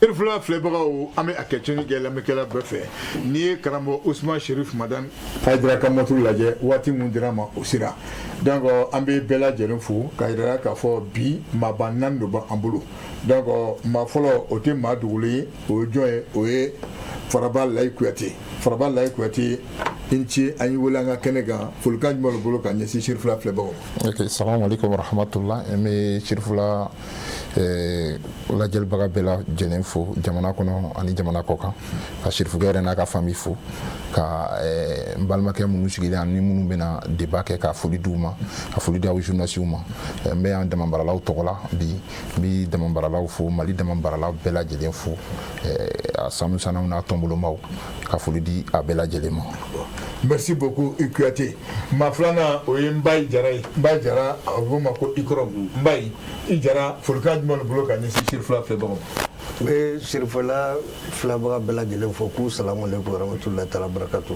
Sherifula filɛbagaw an bɛ a kɛcɛni kɛ lamɛnkɛla bɛɛ fɛ n'i ye karamɔgɔ Usman Sherif Madan Hayidara ka moto lajɛ waati mun dira ma o sera donc an bɛ bɛɛ lajɛlen fo k'a yira k'a fɔ bi maaba 4 de b'an bolo donc maa fɔlɔ o tɛ maa dogolen ye o ye jɔn ye o ye Faraba Layi Kuyate Faraba Layi Kuyate i ni ce an y'i wele an ka kɛnɛ kan folikan jumɛn b'i bolo ka ɲɛsin Sherifula filɛbagaw ma. Ok, salamu alaikum warahmatullah. N bɛ Sherifula lajɛlibaga bɛɛ lajɛlen fo jamana kɔnɔ ani jamana kɔ kan ka Serifukɛ yɛrɛ n'a ka famille fo ka n balimakɛ minnu sigilen ani minnu bɛna débat kɛ ka foli d'u ma ka foli di aw journalistes ma n bɛ yan damabaralaw tɔgɔ la bi n bɛ damabaralaw fo Mali damabaralaw bɛɛ lajɛlen fo a sanu sanaw n'a tɔnbolomaw ka foli di a bɛɛ lajɛlen ma. Merci beaucoup Kuyate. Ma filanan o ye Mbaye Jara ye. Mbaye Jara a bɛ fɔ o ma ko Ikɔrɔm. Mbaye i Jara folikan jumɛn b'i bolo ka ɲɛsin Sherifula filɛbagaw ma. N bɛ Sherifula filɛbaga bɛɛ lajɛlen fɔ k'u salamu aleykum warahmatulahi taala barakatu.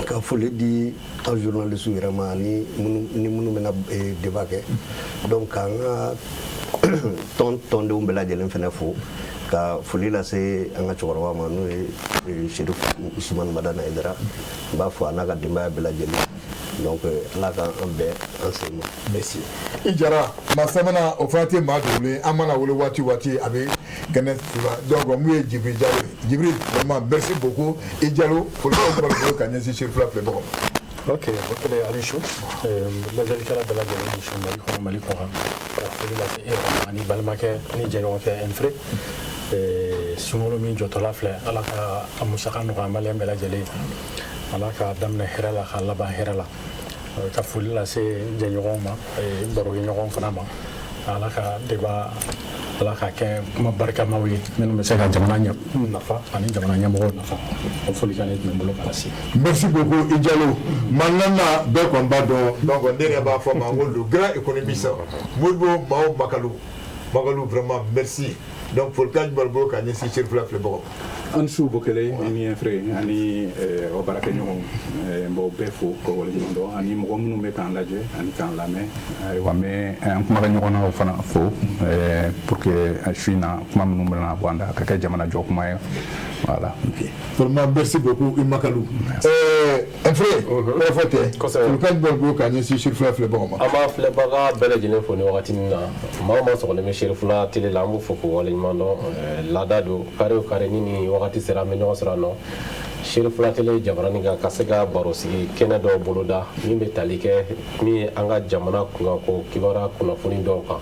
Ka foli di an journalistes yɛrɛ ma ani minnu bɛna débat kɛ. Donc k'an ka tɔndenw bɛɛ lajɛlen fɛnɛ fo ka foli lase an ka cɛkɔrɔba ma n'o ye Sherif Usman Madan Hayidara n b'a fɔ a n'a ka denbaya bɛɛ lajɛlen donc ala k'an bɛɛ an sen ma. Merci. I Jara maa sabanan o fana tɛ maa dogolen an mana wele waati o waati a bɛ kɛnɛ donc mun ye Djibril Jalo ye Djibril vraiment merci beaucoup i Jalo folikan jumɛn b'i bolo ka ɲɛsin Sherifula filɛbagaw ma. Ok, ok, Alichou, lajɛlikɛla bɛɛ lajɛlen ni su Mali kɔnɔ ka foli lase e ma ani balimakɛ ni jɛɲɔgɔnkɛ Enfré sunkalo min jɔtɔla filɛ ala ka a musaka nɔgɔya maliyɛn bɛɛ lajɛlen ala ka daminɛ hɛrɛ la ka laban hɛrɛ la ka foli lase jɛɲɔgɔnw ma barokɛɲɔgɔn fana ma ala ka débat ala ka kɛ kuma barikamaw ye minnu bɛ se ka jamana nafa ani jamana ɲɛmɔgɔw nafa o folikan ne tun bɛ bolo ka lase. Merci beaucoup i Jalo mankan na bɛɛ kɔni b'a dɔn donc ne yɛrɛ b'a fɔ ma ko le grand économiste Modibo Mao Makalu vraiment merci donc folikan jumɛn b'i bolo ka ɲɛsin Sherifula filɛbagaw ma. An su bɔ kelen ani Enfré ani o baarakɛɲɔgɔnw n b'o bɛɛ fo ko waleɲuman dɔn ani mɔgɔ minnu bɛ k'an lajɛ ani k'an lamɛn ayiwa n bɛ an kumakan ɲɔgɔnnaw fana fo pour que su in na kuma minnu bɛna bɔ an da ka kɛ jamana jɔ kuma ye voilà. Vraiment merci beaucoup i Makalu. Enfré o fɔ tɛ folikan jumɛn b'i bolo ka ɲɛsin Sherifula filɛbagaw ma. An b'a filɛbaga bɛɛ lajɛlen fo ni wagati min na maa o maa sɔgɔlen bɛ Sherifula télé la an b'u fo k'u waleɲuman dɔn laada don kare o kare ni nin wagati sera an bɛ ɲɔgɔn sɔrɔ yan nɔ Sherifula télé jabaranin kan ka se ka baro sigi kɛnɛ dɔw boloda min bɛ tali kɛ min ye an ka jamana kunkanko kibaruya kunnafoni dɔw kan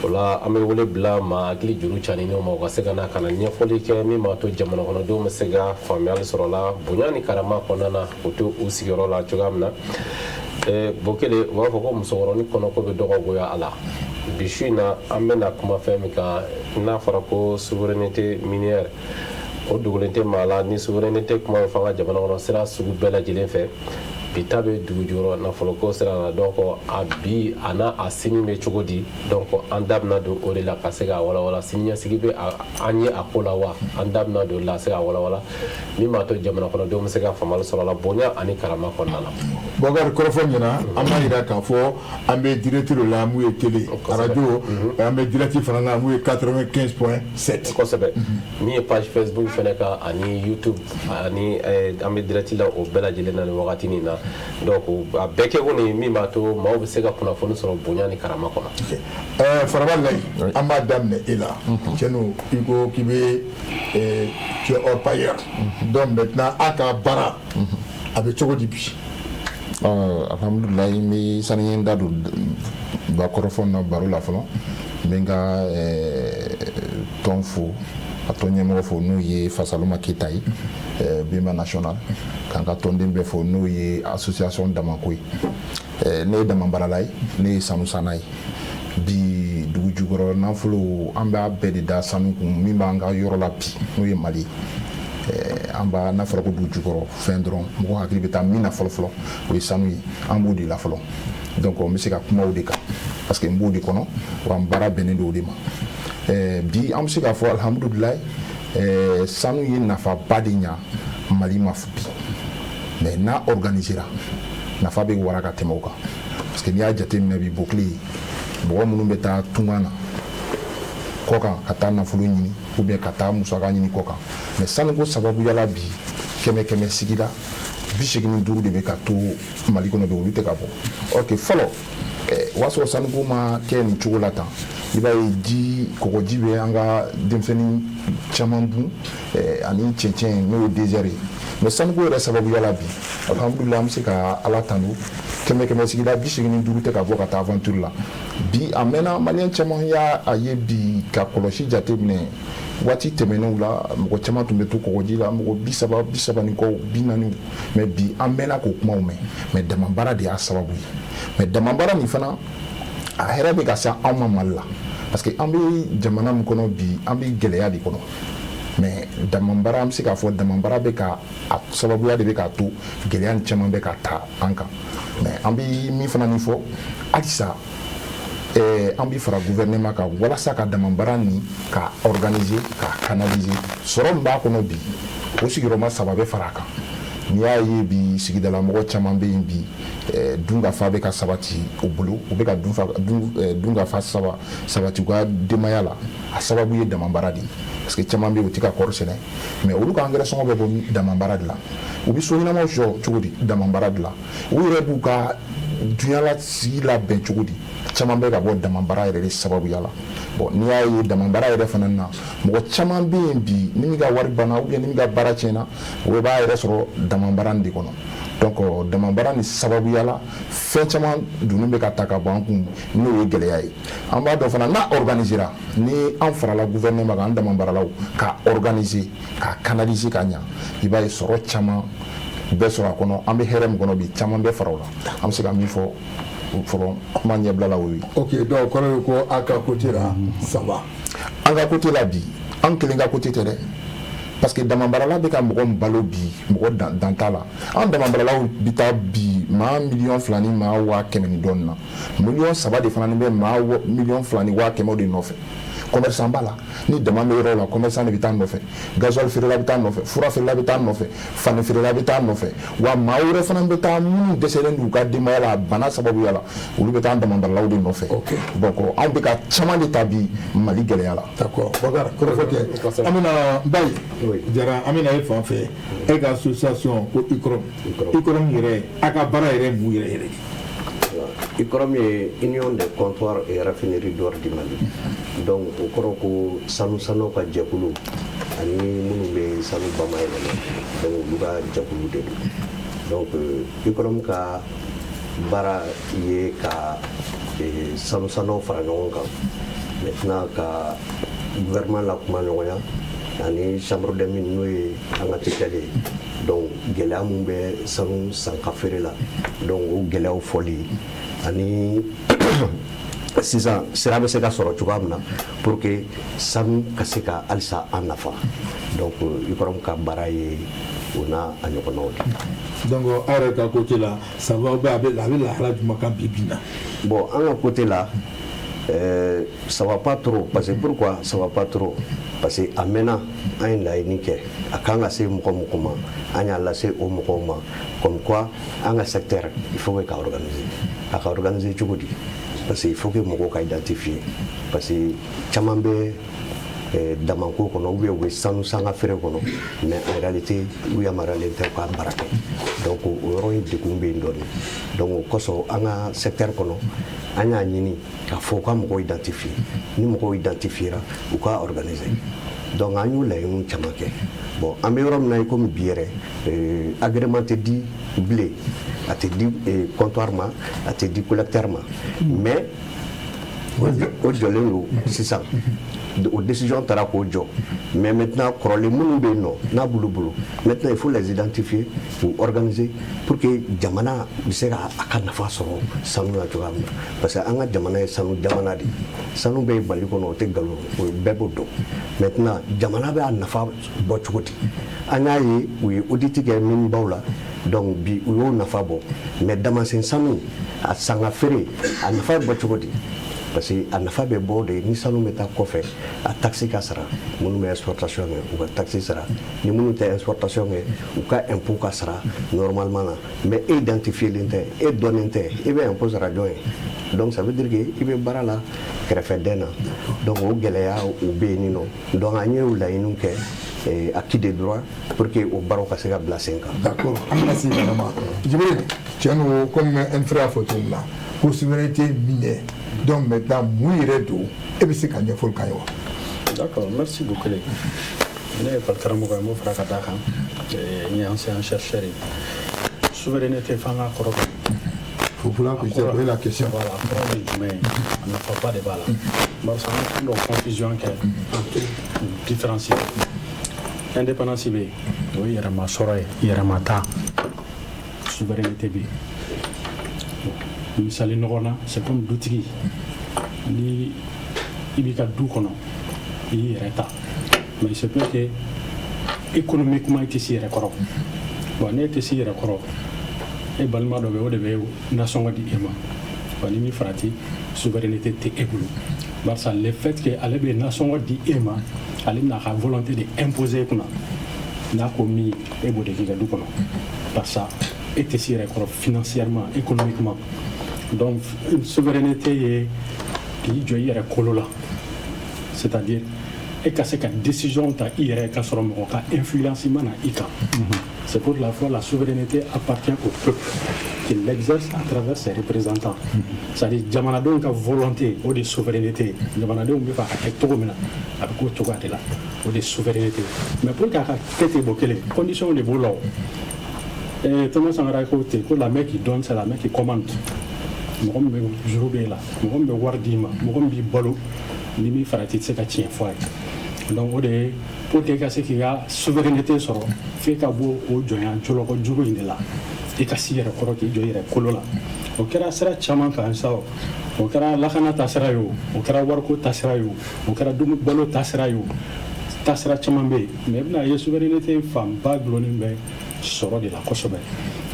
o la an bɛ wele bila maa hakili juru caninw ma u ka se ka na ka na ɲɛfɔli kɛ min b'a to jamana kɔnɔdenw bɛ se ka faamuyali sɔrɔ la bonya ni karama kɔnɔna na k'u to u sigiyɔrɔ la cogoya min na bokele u b'a fɔ ko musokɔrɔni kɔnɔko bɛ dɔgɔgoya a la bi su in na an bɛna kuma fɛn min kan n'a fɔra ko souveraineté minière o dogolen tɛ maa la ni souveraineté kuma bɛ fɔ an ka jamana kɔnɔ sira sugu bɛɛ lajɛlen fɛ bi ta bɛ dugu jukɔrɔ nafoloko sira la donc a bi a n'a a sini bɛ cogo di donc an da bɛna don o de la ka se ka walawala siniɲɛsigi bɛ an ye a ko la wa an da bɛna don la se ka walawala min b'a to jamana kɔnɔdenw bɛ se ka faamuyali sɔrɔ a la bonya ani karama kɔnɔna la. Bɔkari kɔrɔfɔ ɲɛna an b'a yira k'a fɔ an bɛ direct la mun ye télé radio an bɛ direct fana na mun ye 95.7 kosɛbɛ min ye page Facebook fɛnɛ kan ani YouTube ani an bɛ direct la o bɛɛ lajɛlen na ni wagati nin na donc a bɛɛ kɛ kɔni min b'a to maaw bɛ se ka kunnafoni sɔrɔ bonya ni karama kɔnɔ. Faraba Layi an b'a daminɛ e la cɛnnu i ko k'i bɛ tu es hors pair donc maintenant a ka baara a bɛ cogo di bi. Alhamdulilayi n bɛ sani n da don ba kɔrɔfɔ na baro la fɔlɔ n bɛ n ka tɔn fo ka tɔn ɲɛmɔgɔ fo n'o ye Fasaluma Keyita ye Bima national k'an ka tɔnden bɛɛ fo n'o ye association Damako ye ne ye damabarala ye ne ye sanu sanna ye bi dugu jukɔrɔ nafolo an b'a bɛɛ de da sanu kun min b'an ka yɔrɔ la bi n'o ye Mali an b'a n'a fɔra ko dugu jukɔrɔ fɛn dɔrɔn mɔgɔ hakili bɛ taa min na fɔlɔ o ye sanu ye an b'o de la fɔlɔ donc n bɛ se ka kuma o de kan parce que n b'o de kɔnɔ wa n baara bɛnnen don o de ma bi an bɛ se k'a fɔ alhamdulilayi sanu ye nafaba de ɲa Mali ma bi mais n'a organisera nafa bɛ wara ka tɛmɛ o kan parce que n'i y'a jateminɛ bi bokile mɔgɔ minnu bɛ taa tunga na kɔkan ka taa nafolo ɲini ou bien ka taa musaka ɲini kɔkan mais sanuko sababuyala bi kɛmɛ sigida 85 de bɛ ka to Mali kɔnɔ bi olu tɛ ka bɔ ok fɔlɔ o y'a sɔrɔ sanuko ma kɛ nin cogo la tan i b'a ye kɔgɔji bɛ an ka denmisɛnnin caman dun ani cɛncɛn n'o ye désert ye mais sanuko yɛrɛ sababuyala bi alhamdulillah an bɛ se ka ala tanu kɛmɛ sigida 85 tɛ ka bɔ ka taa aventure la bi a mɛnna maliyɛn caman y'a ye bi ka kɔlɔsi jate minɛ waati tɛmɛnenw la mɔgɔ caman tun bɛ to kɔgɔji la mɔgɔ 30 ni kɔ 40 mais bi an mɛnna k'o kumaw mɛn mais damabaara de y'a sababu ye mais damabaara nin fana a hɛrɛ bɛ ka se anw ma Mali la parce que an bɛ jamana min kɔnɔ bi an bɛ gɛlɛya de kɔnɔ mais damabaara an bɛ se k'a fɔ damabaara bɛ ka a sababuya de bɛ k'a to gɛlɛya ni caman bɛ ka taa an kan mais an bɛ min fana nin fɔ halisa an bɛ fara gouvernement kan walasa ka damabaara nin ka organiser ka canaliser sɔrɔ min b'a kɔnɔ bi o sigiyɔrɔma 3 bɛ fara a kan n'i y'a ye bi sigidala mɔgɔ caman bɛ yen bi dunkafa bɛ ka sabati u bolo u bɛ ka dunkafa sabati u ka denbaya la a sababu ye damabaara de ye parce que caman bɛ yen u tɛ ka kɔɔri sɛnɛ mais olu ka engrais sɔngɔ bɛ bɔ damabaara de la u bɛ so ɲɛnamaw jɔ cogo di damabaara de la u yɛrɛ b'u ka dunyala sigi labɛn cogo di caman bɛ ka bɔ damabaara yɛrɛ de sababuya la bon n'i y'a ye damabaara yɛrɛ fana na mɔgɔ caman bɛ yen bi ni min ka wari banna ou bien ni min ka baara tiɲɛna o b'a yɛrɛ sɔrɔ damabaara nin de kɔnɔ donc damabaara nin sababuya la fɛn caman dunun bɛ ka ta ka bɔ an kun n'o ye gɛlɛya ye an b'a dɔn fana n'a organisera ni an farala gouvernement kan an damabaaralaw ka organiser ka canaliser ka ɲa i b'a ye sɔrɔ caman bɛɛ sɔrɔ a kɔnɔ an bɛ hɛrɛ min kɔnɔ bi caman bɛ fara o la an bɛ se ka min fɔ fɔlɔ kuma ɲɛbila la o ye. ok donc kɔrɔ ye ko a ka côté la ça va. an ka côté la bi an kelen ka côté tɛ dɛ parce que damabaarala bɛ ka mɔgɔ min balo bi mɔgɔ dan t'a la an damabaaralaw bɛ taa bi maa 200,000 ni maa 100,000 ni dɔɔnin na 3 de fana ni bɛ maa 200,000 ni 100,000 de nɔfɛ commerçant b'a la ni dama bɛ yɔrɔ la commerçant de bɛ taa nɔfɛ gasoil feerela bɛ taa nɔfɛ fura feerela bɛ taa nɔfɛ fani feerela bɛ taa nɔfɛ wa maa wɛrɛ fana bɛ taa minnu dɛsɛlen d'u ka denbaya la bana sababuya la olu bɛ taa damabaaralaw de nɔfɛ donc anw bɛ ka caman de ta bi Mali gɛlɛya la. d'accord Bakari kɔrɔfɔ an bɛna Bayi Jara an bɛna e fan fɛ e ka association ko ICROM yɛrɛ a ka baara yɛrɛ mun yɛrɛ yɛrɛ ICROM ye Union des comptoirs et raffineries d'or du Mali donc o kɔrɔ ko sanu ka jɛkulu ani minnu bɛ sanu bamayɛlɛma donc olu ka jɛkulu de don donc ICROM ka baara ye ka sanu fara ɲɔgɔn kan maintenant ka gouvernement la kuma ɲɔgɔnya ani chambre des mines n'o ye an ka tutelle ye donc gɛlɛya mun bɛ sanu sanka feere la donc o gɛlɛyaw fɔli ani sisan sira bɛ se ka sɔrɔ cogoya min na pour que sanu ka se ka halisa an nafa donc ICROM ka baara ye o n'a a ɲɔgɔnnaw de. donc aw yɛrɛ ka côté la ça va ou bien a bɛ lahala jumɛn kan bi bi na. bon an ka côté la ça va pas trop parce que pourquoi ça va pas trop parce que a mɛnna an ye laɲini kɛ a kan ka se mɔgɔ ma an y'a lase o mɔgɔw ma comme quoi an ka secteur il faut que ka organiser a ka organiser cogo di parce que il faut que mɔgɔw ka identifier parce que caman bɛ damako kɔnɔ ou bien u bɛ sanu sanga feere kɔnɔ mais en réalité u yamaruyalen tɛ k'a baara kɛ donc o yɔrɔ in degun bɛ yen dɔɔnin donc o kosɔn an ka secteur kɔnɔ an y'a ɲini k'a fɔ u ka mɔgɔw identifier ni mɔgɔw identifiera u ka organiser donc an y'o laɲiniw caman kɛ bon an bɛ yɔrɔ min na i komi bi yɛrɛ agrément tɛ di bilen a tɛ di comptoir ma a tɛ di collecteur ma mais o jɔlen don sisan o décision taara k'o jɔ mais maintenant kɔrɔlen minnu bɛ yen nɔ n'a b'olu bolo maintenant il faut les identifier ou organiser pour que jamana bɛ se ka a ka nafa sɔrɔ sanu na cogoya min na parce que an ka jamana ye sanu jamana de ye sanu bɛ Mali kɔnɔ o tɛ nkalon o ye bɛɛ b'o dɔn maintenant jamana bɛ a nafa bɔ cogo di an y'a ye u ye audit kɛ minibaw la donc bi u y'o nafa bɔ mais damasen sanu a sanga feere a nafa bɛ bɔ cogo di parce que a nafa bɛ bɔ de ni sanu bɛ taa kɔfɛ a taxe ka sara minnu bɛ exportation kɛ u ka taxe sara ni minnu tɛ exportation kɛ u ka impôt ka sara normalement na mais e identifielen tɛ e dɔnnen tɛ e bɛ impôt sara jɔn ye donc ça veut dire que i bɛ baara la kɛrɛfɛden na donc o gɛlɛya u bɛ yen nɔ donc an ye o laɲiniw kɛ acquis de droit pour que o baaraw ka se ka bila sen kan. D'accord, an bɛna se ɲɔgɔn ma Djibril tiɲɛ don comme un frère a fɔ cogo min na ko souveraineté minɛ donc maintenant mun yɛrɛ don e bɛ se ka ɲɛfɔli k'an ye wa. D'accord, merci beaucoup. Ne ye karamɔgɔ ye n b'o fara ka d'a kan n ye ancien chercheur ye souveraineté f'an k'a kɔrɔ dɔn. Faut vouloir poser la question. Voilà, kɔrɔ ye jumɛn ye a nafaba de b'a la barisa an t'o confusion kɛ an t'o différencier indépendance bɛ yen o ye yɛrɛma sɔrɔ ye yɛrɛma ta souveraineté bɛ yen misali ɲɔgɔn na c'est comme dutigi ni i b'i ka du kɔnɔ i y'i yɛrɛ ta mais il se peut que économiquement i tɛ se i yɛrɛ kɔrɔ bon n'e tɛ se i yɛrɛ kɔrɔ e balima dɔ bɛ yen o de bɛ nasɔngɔ di e ma wa ni min farati souveraineté tɛ e bolo barisa le fait que ale bɛ nasɔngɔ di e ma ale n'a ka volonté de imposer e kunna n'a ko min e b'o de k'i ka du kɔnɔ barisa e tɛ se i yɛrɛ kɔrɔ financièrement économiquement donc souveraineté ye k'i jɔ i yɛrɛ kolo la c'est-à-dire e ka se ka décision ta i yɛrɛ ka sɔrɔ mɔgɔ ka influence ma na i kan c'est pour la fois la souveraineté appartient au peuple qui l'exerce à travers ses représentants c'est-à-dire jamanadenw ka volonté o de souveraineté jamanadenw bɛ fɛ a ka kɛ cogo min na a bɛ k'o cogoya de la o de souveraineté mais pour que a ka kɛ ten bɔ kelen condition de b'o la o Thomas Sankara ko ten ko la main qui donne c'est la main qui commande mɔgɔ min bɛ juru b'e la mɔgɔ min bɛ wari d'i ma mɔgɔ min b'i balo ni min farati tɛ se ka tiɲɛ fɔ a ye donc o de ye pour que i ka se k'i ka souveraineté sɔrɔ f'e ka bɔ o jɔnya jɔlɔkɔ jugu in de la i ka s'i yɛrɛ kɔrɔ k'i jɔ i yɛrɛ kolo la o kɛra sira caman kan sa o kɛra lakana taasira ye o kɛra wariko taasira ye o kɛra balo taasira ye o taasira caman bɛ yen mais i bɛna ye souveraineté fanba gulonnen bɛ sɔrɔ de la kosɛbɛ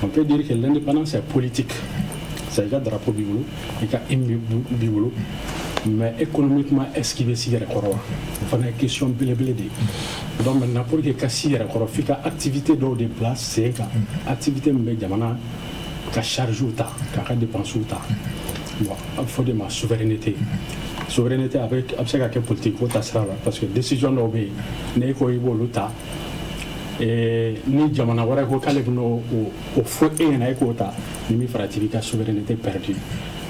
on peut dire que l'indépendance est politique c'est i ka drapeau b'i bolo i ka hymne b'i bolo mais économiquement est-ce qu'il bɛ s'i yɛrɛ kɔrɔ wa o fana ye question belebele de ye donc maintenant pour que ka s'i yɛrɛ kɔrɔ f'i ka activité dɔw de bila sen kan activité min bɛ jamana ka chargew ta k'a ka dépensew ta bon a bɛ fɔ de ma souveraineté souveraineté a bɛ se ka kɛ politique ko ta sira la parce que décision dɔw bɛ yen n'e ko i b'olu ta ni jamana wɛrɛ ko k'ale bɛna o fɔ e ɲɛna e k'o ta ni min farati b'i ka souveraineté perdue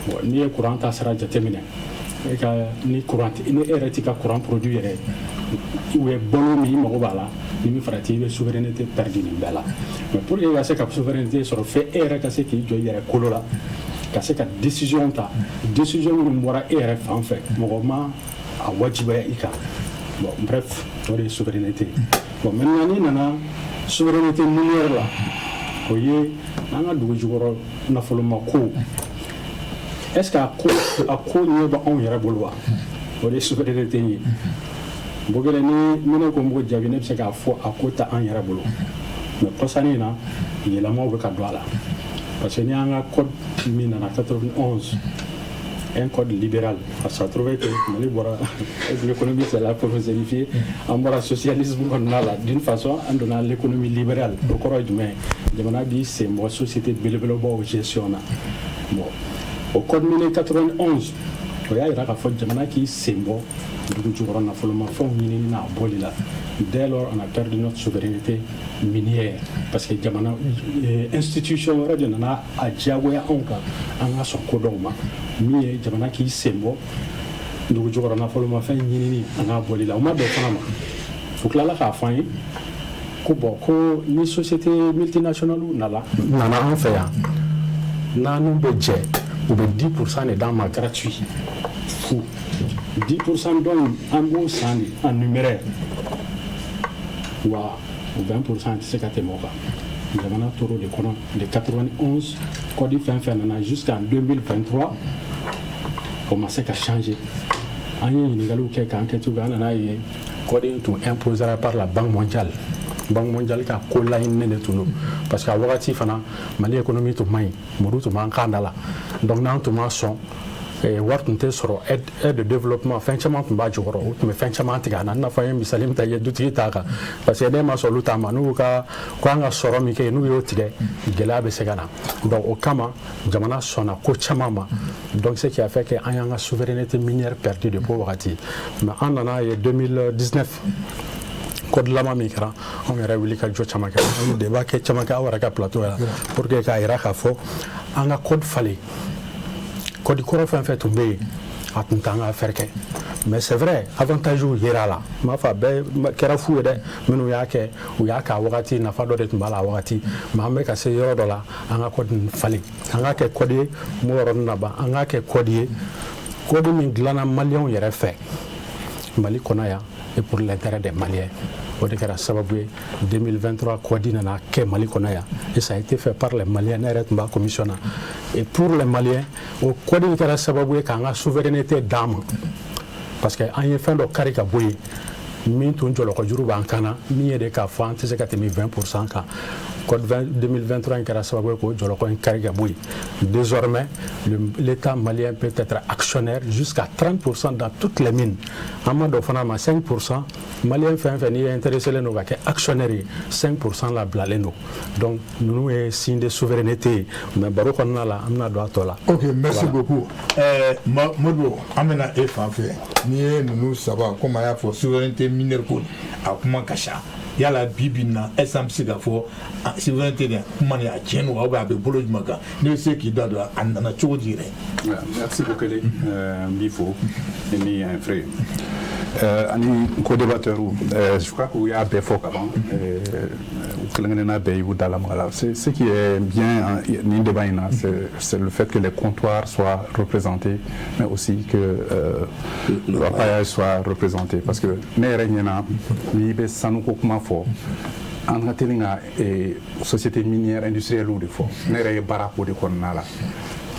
bon n'i ye courant ta sira jateminɛ ni e yɛrɛ t'i ka courant produit yɛrɛ ou bien balo min i mago b'a la ni min farati i bɛ souveraineté perdue nin bɛɛ la mais pour que i ka se ka souveraineté sɔrɔ fɛ e yɛrɛ ka se k'i jɔ i yɛrɛ kolo la ka se ka décision ta décision minnu bɔra e yɛrɛ fan fɛ mɔgɔ ma a wajibaya i kan bon bref o de ye souveraineté bon maintenant n'i nana souveraineté minière la o ye an ka dugu jukɔrɔ nafoloma ko est-ce que a ko ɲɛ bɛ anw yɛrɛ bolo wa o de ye souveraineté ye bogele ni ne ko n b'o jaabi ne bɛ se k'a fɔ a ko ta an yɛrɛ bolo mais kɔsani in na yɛlɛmaw bɛ ka don a la parce que ni an ka code min nana 91 un code libéral parce que ça trouvait que Mali bɔra l'économie c'est là pour vérifier an bɔra socialisme kɔnɔna la d'une façon an donna l'économie libérale o kɔrɔ ye jumɛn ye jamana b'i sen bɔ société belebelebaw gestion na bon au code minier 91 o y'a jira k'a fɔ jamana k'i sen bɔ dugu jukɔrɔ nafolomafɛnw ɲinini n'a bɔli la dès lors on a perdu notre souveraineté minière parce que jamana institution wɛrɛ de nana a diyagoya anw kan an ka sɔn ko dɔw ma min ye jamana k'i sen bɔ dugu jukɔrɔ nafolomafɛn ɲinini a n'a bɔli la o ma bɛn fana ma o tilala k'a fɔ an ye ko bon ko ni société multinationale nana an fɛ yan n'an bɛ jɛ u bɛ 10% de d'an ma gratuit fu 10% donc an b'o san de en numéraire wa o 20% tɛ se ka tɛmɛ o kan jamana tora o de kɔnɔ de 91 code fɛn fɛn nana jusqu'en 2023 o ma se ka changer an ye ɲininkaliw kɛ k'an kɛ cogo an nana ye code in tun imposera par la Banque mondiale ka ko laɲini de tun don parce que a wagati fana Mali économie tun man ɲi muru tun b'an kan da la donc n'an tun ma sɔn wari tun tɛ sɔrɔ aide de développement fɛn caman tun b'a jukɔrɔ u tun bɛ fɛn caman tigɛ a na i n'a fɔ n ye misali min ta i ye dutigi t'a kan parce que ne ma sɔn olu ta ma n'u ka kan ka sɔrɔ min kɛ n'u y'o tigɛ gɛlɛya bɛ se ka na donc o kama jamana sɔnna ko caman ma donc ce qui a fait que an y'an ka souveraineté minière perdue depuis o wagati mais an nana ye 2019 code lama min kɛra anw yɛrɛ wuli ka jɔ caman kɛ an ye débat kɛ caman kɛ aw yɛrɛ ka plateau la pour que k'a jira k'a fɔ an ka code falen code kɔrɔ fɛn fɛn tun bɛ yen a tun t'an ka affaire kɛ mais c'est vrai avantage yera a la n b'a fɔ a bɛɛ kɛra fu ye dɛ minnu y'a kɛ u y'a k'a wagati nafa dɔ de tun b'a la a wagati mais an bɛ ka se yɔrɔ dɔ la an ka code falen an ka kɛ code ye n b'o yɔrɔnin na ban an ka kɛ code ye code min dilanna maliyɛnw yɛrɛ fɛ Mali kɔnɔ yan et pour l'intérêt des Maliens o de kɛra sababu ye 2023 code nana kɛ Mali kɔnɔ yan et ça a été fait par les Maliens ne yɛrɛ tun b'a commission na et pour les Maliens o code kɛra sababu ye k'an ka souveraineté d'an ma parce que an ye fɛn dɔ kari ka bɔ yen min tun jɔlɔkɔjuru b'an kan na min ye de k'a fɔ an tɛ se ka tɛmɛ 20% kan code 2023 in kɛra sababu ye k'o jɔlɔkɔ in kari ka bɔ yen désormais l'État malien peut être actionnaire jusqu'à 30% dans toutes les mines an ma dɔ fana ma 5% malien fɛn fɛn n'i ye intéressé len don ka kɛ actionnaire ye 5% la bilalen don donc ninnu ye signe de souveraineté ye mais baro kɔnɔna la an bɛna don a tɔ la. ok merci beaucoup Modibo an bɛna e fan fɛ n'i ye ninnu saba komi a y'a fɔ souveraineté minière ko a kuma ka ca yala bi na est-ce que an bɛ se k'a fɔ souveraineté de kuma ni a tiɲɛ don ou bien a bɛ bolo jumɛn kan ne bɛ se k'i da don a nana cogo di yɛrɛ. Merci beaucoup n b'i fo ni un frère ani co-débatteur je crois qu'il y a bɛɛ fɔ ka ban u kelen-kelenna bɛɛ y'u da lamaga la ce qui est bien ni débat in na c'est le fait que les comptoirs soient représentés mais aussi que l'orpaillage soit représenté parce que ne yɛrɛ ɲɛna n'i bɛ sanuko kuma fɔ an ka teli ka société minière industrielle de fɔ ne yɛrɛ ye baara ko de kɔnɔna la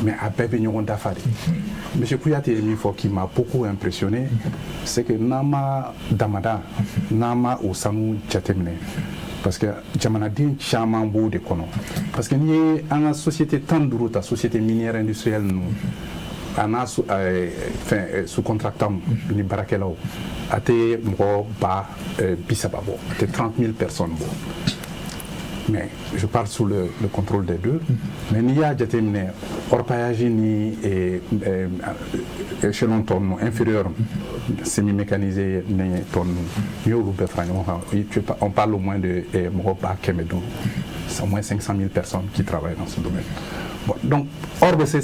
mais a bɛɛ bɛ ɲɔgɔn dafa de monsieur Kouyaté ye min fɔ qui m'a beaucoup impressionné c'est que n'an ma damada n'an ma o sanu jateminɛ parce que jamanaden caman b'o de kɔnɔ parce que n'i ye an ka société 15 ta société minière industrielle ninnu a n'a sous-contractant ni baarakɛlaw a tɛ mɔgɔ ba 30 bɔ a tɛ 30 000 personnes bɔ mais je parle sous le contrôle des deux mais n'i y'a jateminɛ orpaillage ni échelon tɔ ninnu inférieur semi-mécanisé ni tɔ ninnu n'i y'olu bɛɛ fara ɲɔgɔn kan on parle au moins de mɔgɔ ba 500 c'est au moins 500 000 personnes qui travaillent dans ce domaine. Bon, donc, or de ces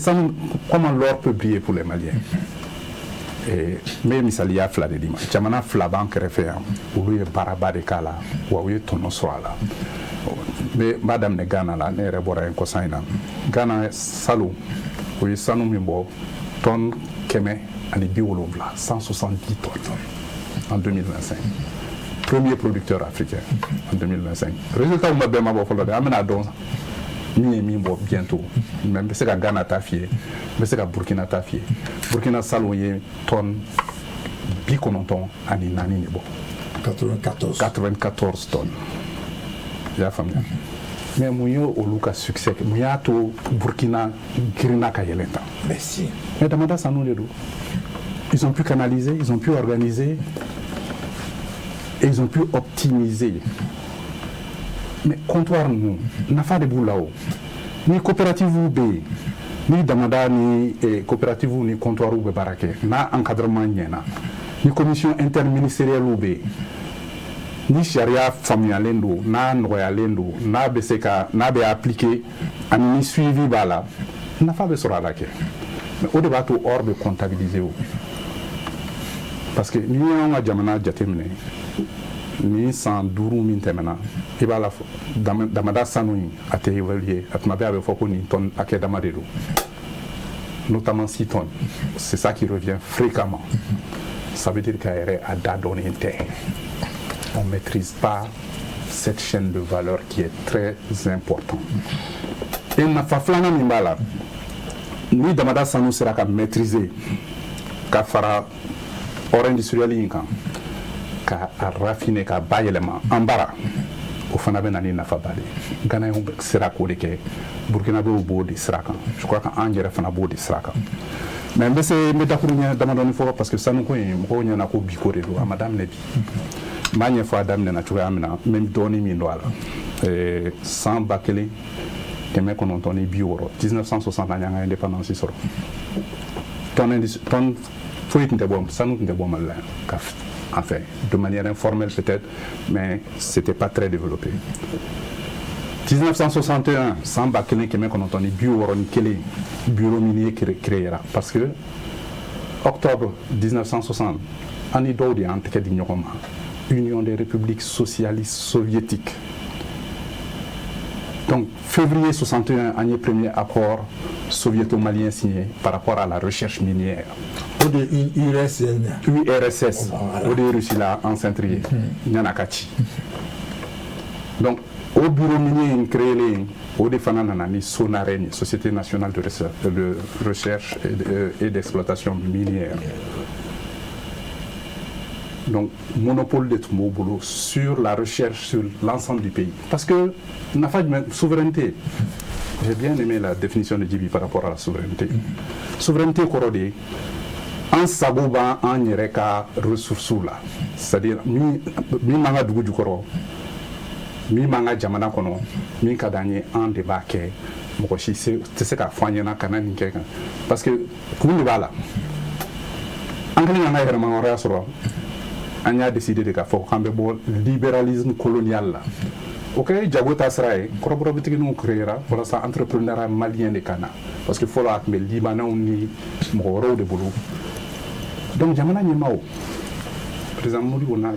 comment l'or peut briller pour les Maliens? Mais misali ya fila de di ma jamana fila b'an kɛrɛfɛ yan olu ye baaraba de k'a la wa u ye tɔnɔ sɔrɔ a la n b'a daminɛ Ghana la ne yɛrɛ bɔra yen kɔsan in na Ghana salon o ye sanu min bɔ tonne 170 170 tonnes en 2025 premier producteur africain en 2025 résultat ma bɛɛ ma bɔ fɔlɔ dɛ an bɛna dɔn min ye min bɔ bientôt mais n bɛ se ka Ghana ta f'i ye n bɛ se ka Burkina ta f'i ye Burkina salon ye tonne 94 de bɔ 94 tonnes i y'a faamuya mais mun ye olu ka succès mun y'a to Burkina girinna ka yɛlɛn tan mais damada sanu de don ils ont pu canaliser ils ont pu organiser et ils ont pu optimiser mais comptoir ninnu nafa de b'u la o ni coopérative bɛ yen ni damada ni coopérative ni comptoir bɛ baara kɛ n'a encadrement ɲɛna ni commission interministérielle bɛ yen ni sariya faamuyalen don n'a nɔgɔyalen don n'a bɛ se ka n'a bɛ appliquer ani ni suivi b'a la nafa bɛ sɔrɔ a la kɛ mais o de b'a to or bɛ comptabiliser o parce que n'i y'anw ka jamana jateminɛ ni san 5 min tɛmɛna i b'a la damada sanu in a tɛ évaluer a tuma bɛɛ a bɛ fɔ ko nin tonne hakɛ dama de don notamment 6 tonnes c'est ça qui revient fréquemment ça veut dire qu'à yɛrɛ a da dɔnnen tɛ on maîtrise pas cette chaîne de valeur qui est très importante et nafa filanan min b'a la ni damada sanu sera ka maîtriser ka fara or industriel in kan ka raffiner ka bayɛlɛma an bara o fana bɛ na ni nafaba de ye Ghanayɛnw sera k'o de kɛ Burkinabɛw b'o de sira kan je crois que an yɛrɛ fana b'o de sira kan mais n bɛ se n bɛ dakuru ɲɛ damadɔni fɔ parce que sanuko in mɔgɔw ɲɛna ko biko de don a ma daminɛ bi n b'a ɲɛfɔ a daminɛna cogoya min na n bɛ dɔɔni min don a la san 1960 an y'an ka indépendance sɔrɔ tɔn foyi tun tɛ bɔ sanu tun tɛ bɔ Mali la yan enfin de manière informelle peut-être mais c'était pas très développé 1961 san 1961 bureau minier créera parce que octobre 1960 an ni dɔw de y'an tɛgɛ di ɲɔgɔn ma Union des républiques socialistes soviétiques. Donc, février 61, an ye premier accord soviéto-malien signé par rapport à la recherche minière. O de URSS. O de Russie la en centrier. Nyanakachi. Donc, au bureau minier créé, au de fana nana ni Sonarène, Société nationale de recherche et d'exploitation minière. Donc, monopole de Tmoubolo sur la recherche sur l'ensemble du pays. Parce que, n'a pas de souveraineté. J'ai bien aimé la définition de Djibi par rapport à la souveraineté. Souveraineté corodée, en saboba, en yereka, ressources là. C'est-à-dire, mi manga dugu jukoro, mi manga jamana kono, mi kadanye en débat ke, mokoshi, c'est ka fanyana kanani keka. Parce que, comme le bala, en kali nga yere mangora soro, on a décidé de faire un libéralisme colonial. Ok, Djago Tasrae, corroborativement nous créera pour l'entrepreneuriat malien de Cana. Parce qu'il faut que les Libanais ni Moro de boulot. Donc, Jamana Nimao, président Mouli, on a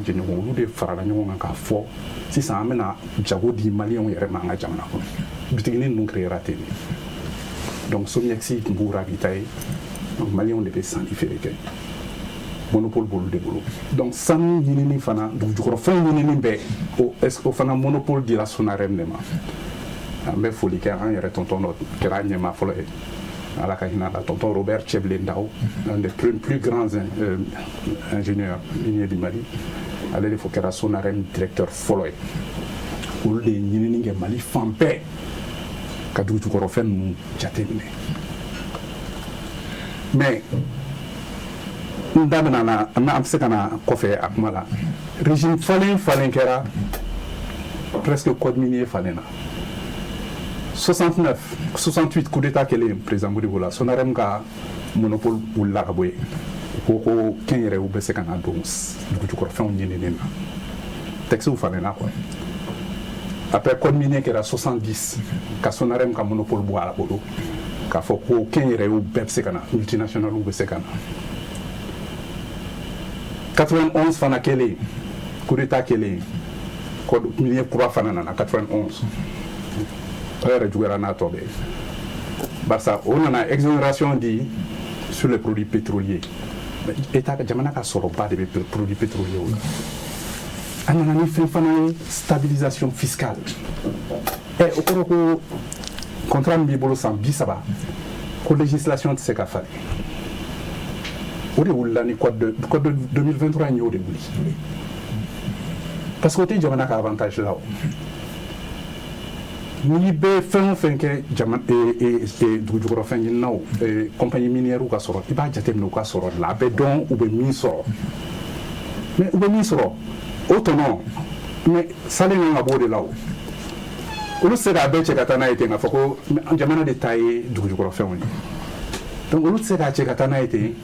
des Faranyon en Cafo. Si ça amène à Djago di Malien, on y remanga Jamana. Bitigini nous créera télé. Donc, Somiexi, Mboura Vitae, donc Malien, on devait s'en différer. Monopole bolo de bolo. Donc sanu yinini fana du jukoro fɛn yinini bɛɛ o est-ce que o fana monopole dira Sonarem de ma an bɛ foli kɛ an yɛrɛ tonton dɔ kɛra ɲɛma fɔlɔ ye ala ka hinɛ la tonton Robert Tcheblé Ndao un des plus grands ingénieurs miniers du Mali ale de fɔ kɛra Sonarem directeur fɔlɔ ye olu de ye ɲinini kɛ Mali fan bɛɛ ka dugu jukɔrɔ fɛn ninnu jateminɛ mais ndamena na se kana kɔfɛ a kuma la régime falen kɛra presque code minier falena 68 coup d'état kelen président Modibo la Sonarem ka monopole wulila ka bɔ yen ko kɛn yɛrɛ u bɛ se ka na don dugu jukɔrɔ fɛnw ɲinini na texte falena quoi après code minier kɛra 70 ka Sonarem ka monopole bɔ a la bolo k'a fɔ ko kɛn yɛrɛ u bɛɛ bɛ se ka na multinational u bɛ se ka na 91 fana kelen coup d'état kelen code minier kura fana nana 91 o yɛrɛ juguyara n'a tɔ bɛɛ barisa o nana exonération di sur les produits pétroliers état jamana ka sɔrɔba de bɛ produits pétroliers o la a nana ni fɛn fana ye stabilisation fiscale o kɔrɔ ko contrat min b'i bolo san 30 ko législation tɛ se ka falen o de wulila ni code de 2023 in y'o de wuli parce que o tɛ jamana ka avantage la o n'i bɛ fɛn o fɛn kɛ dugujukɔrɔ fɛn ɲininaw compagnie minière ka sɔrɔ i b'a jateminɛ u ka sɔrɔ de la a bɛ dɔn u bɛ min sɔrɔ mais u bɛ min sɔrɔ o tɔnɔ mais salen kan ka bɔ o de la o olu tɛ se k'a bɛɛ cɛ ka taa n'a ye ten k'a fɔ ko jamana de ta ye dugujukɔrɔ fɛnw ye donc olu tɛ se k'a cɛ ka taa n'a ye ten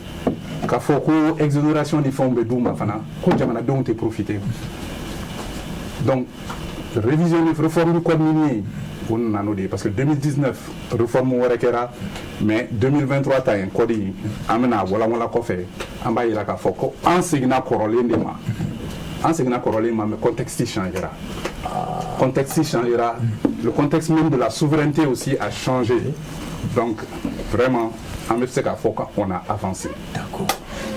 k'a fɔ ko exonération ni fɛnw bɛ d'u ma fana ko jamanadenw tɛ profiter donc révision ni réforme du code minier o nana n'o de ye parce que 2019 réforme wɛrɛ kɛra mais 2023 ta in code in an bɛna walawala kɔfɛ an b'a yira k'a fɔ ko an seginna kɔrɔlen de ma mais contexte changera le contexte même de la souveraineté aussi a changé donc vraiment an bɛ se k'a fɔ qu'on a avancé. D'accord.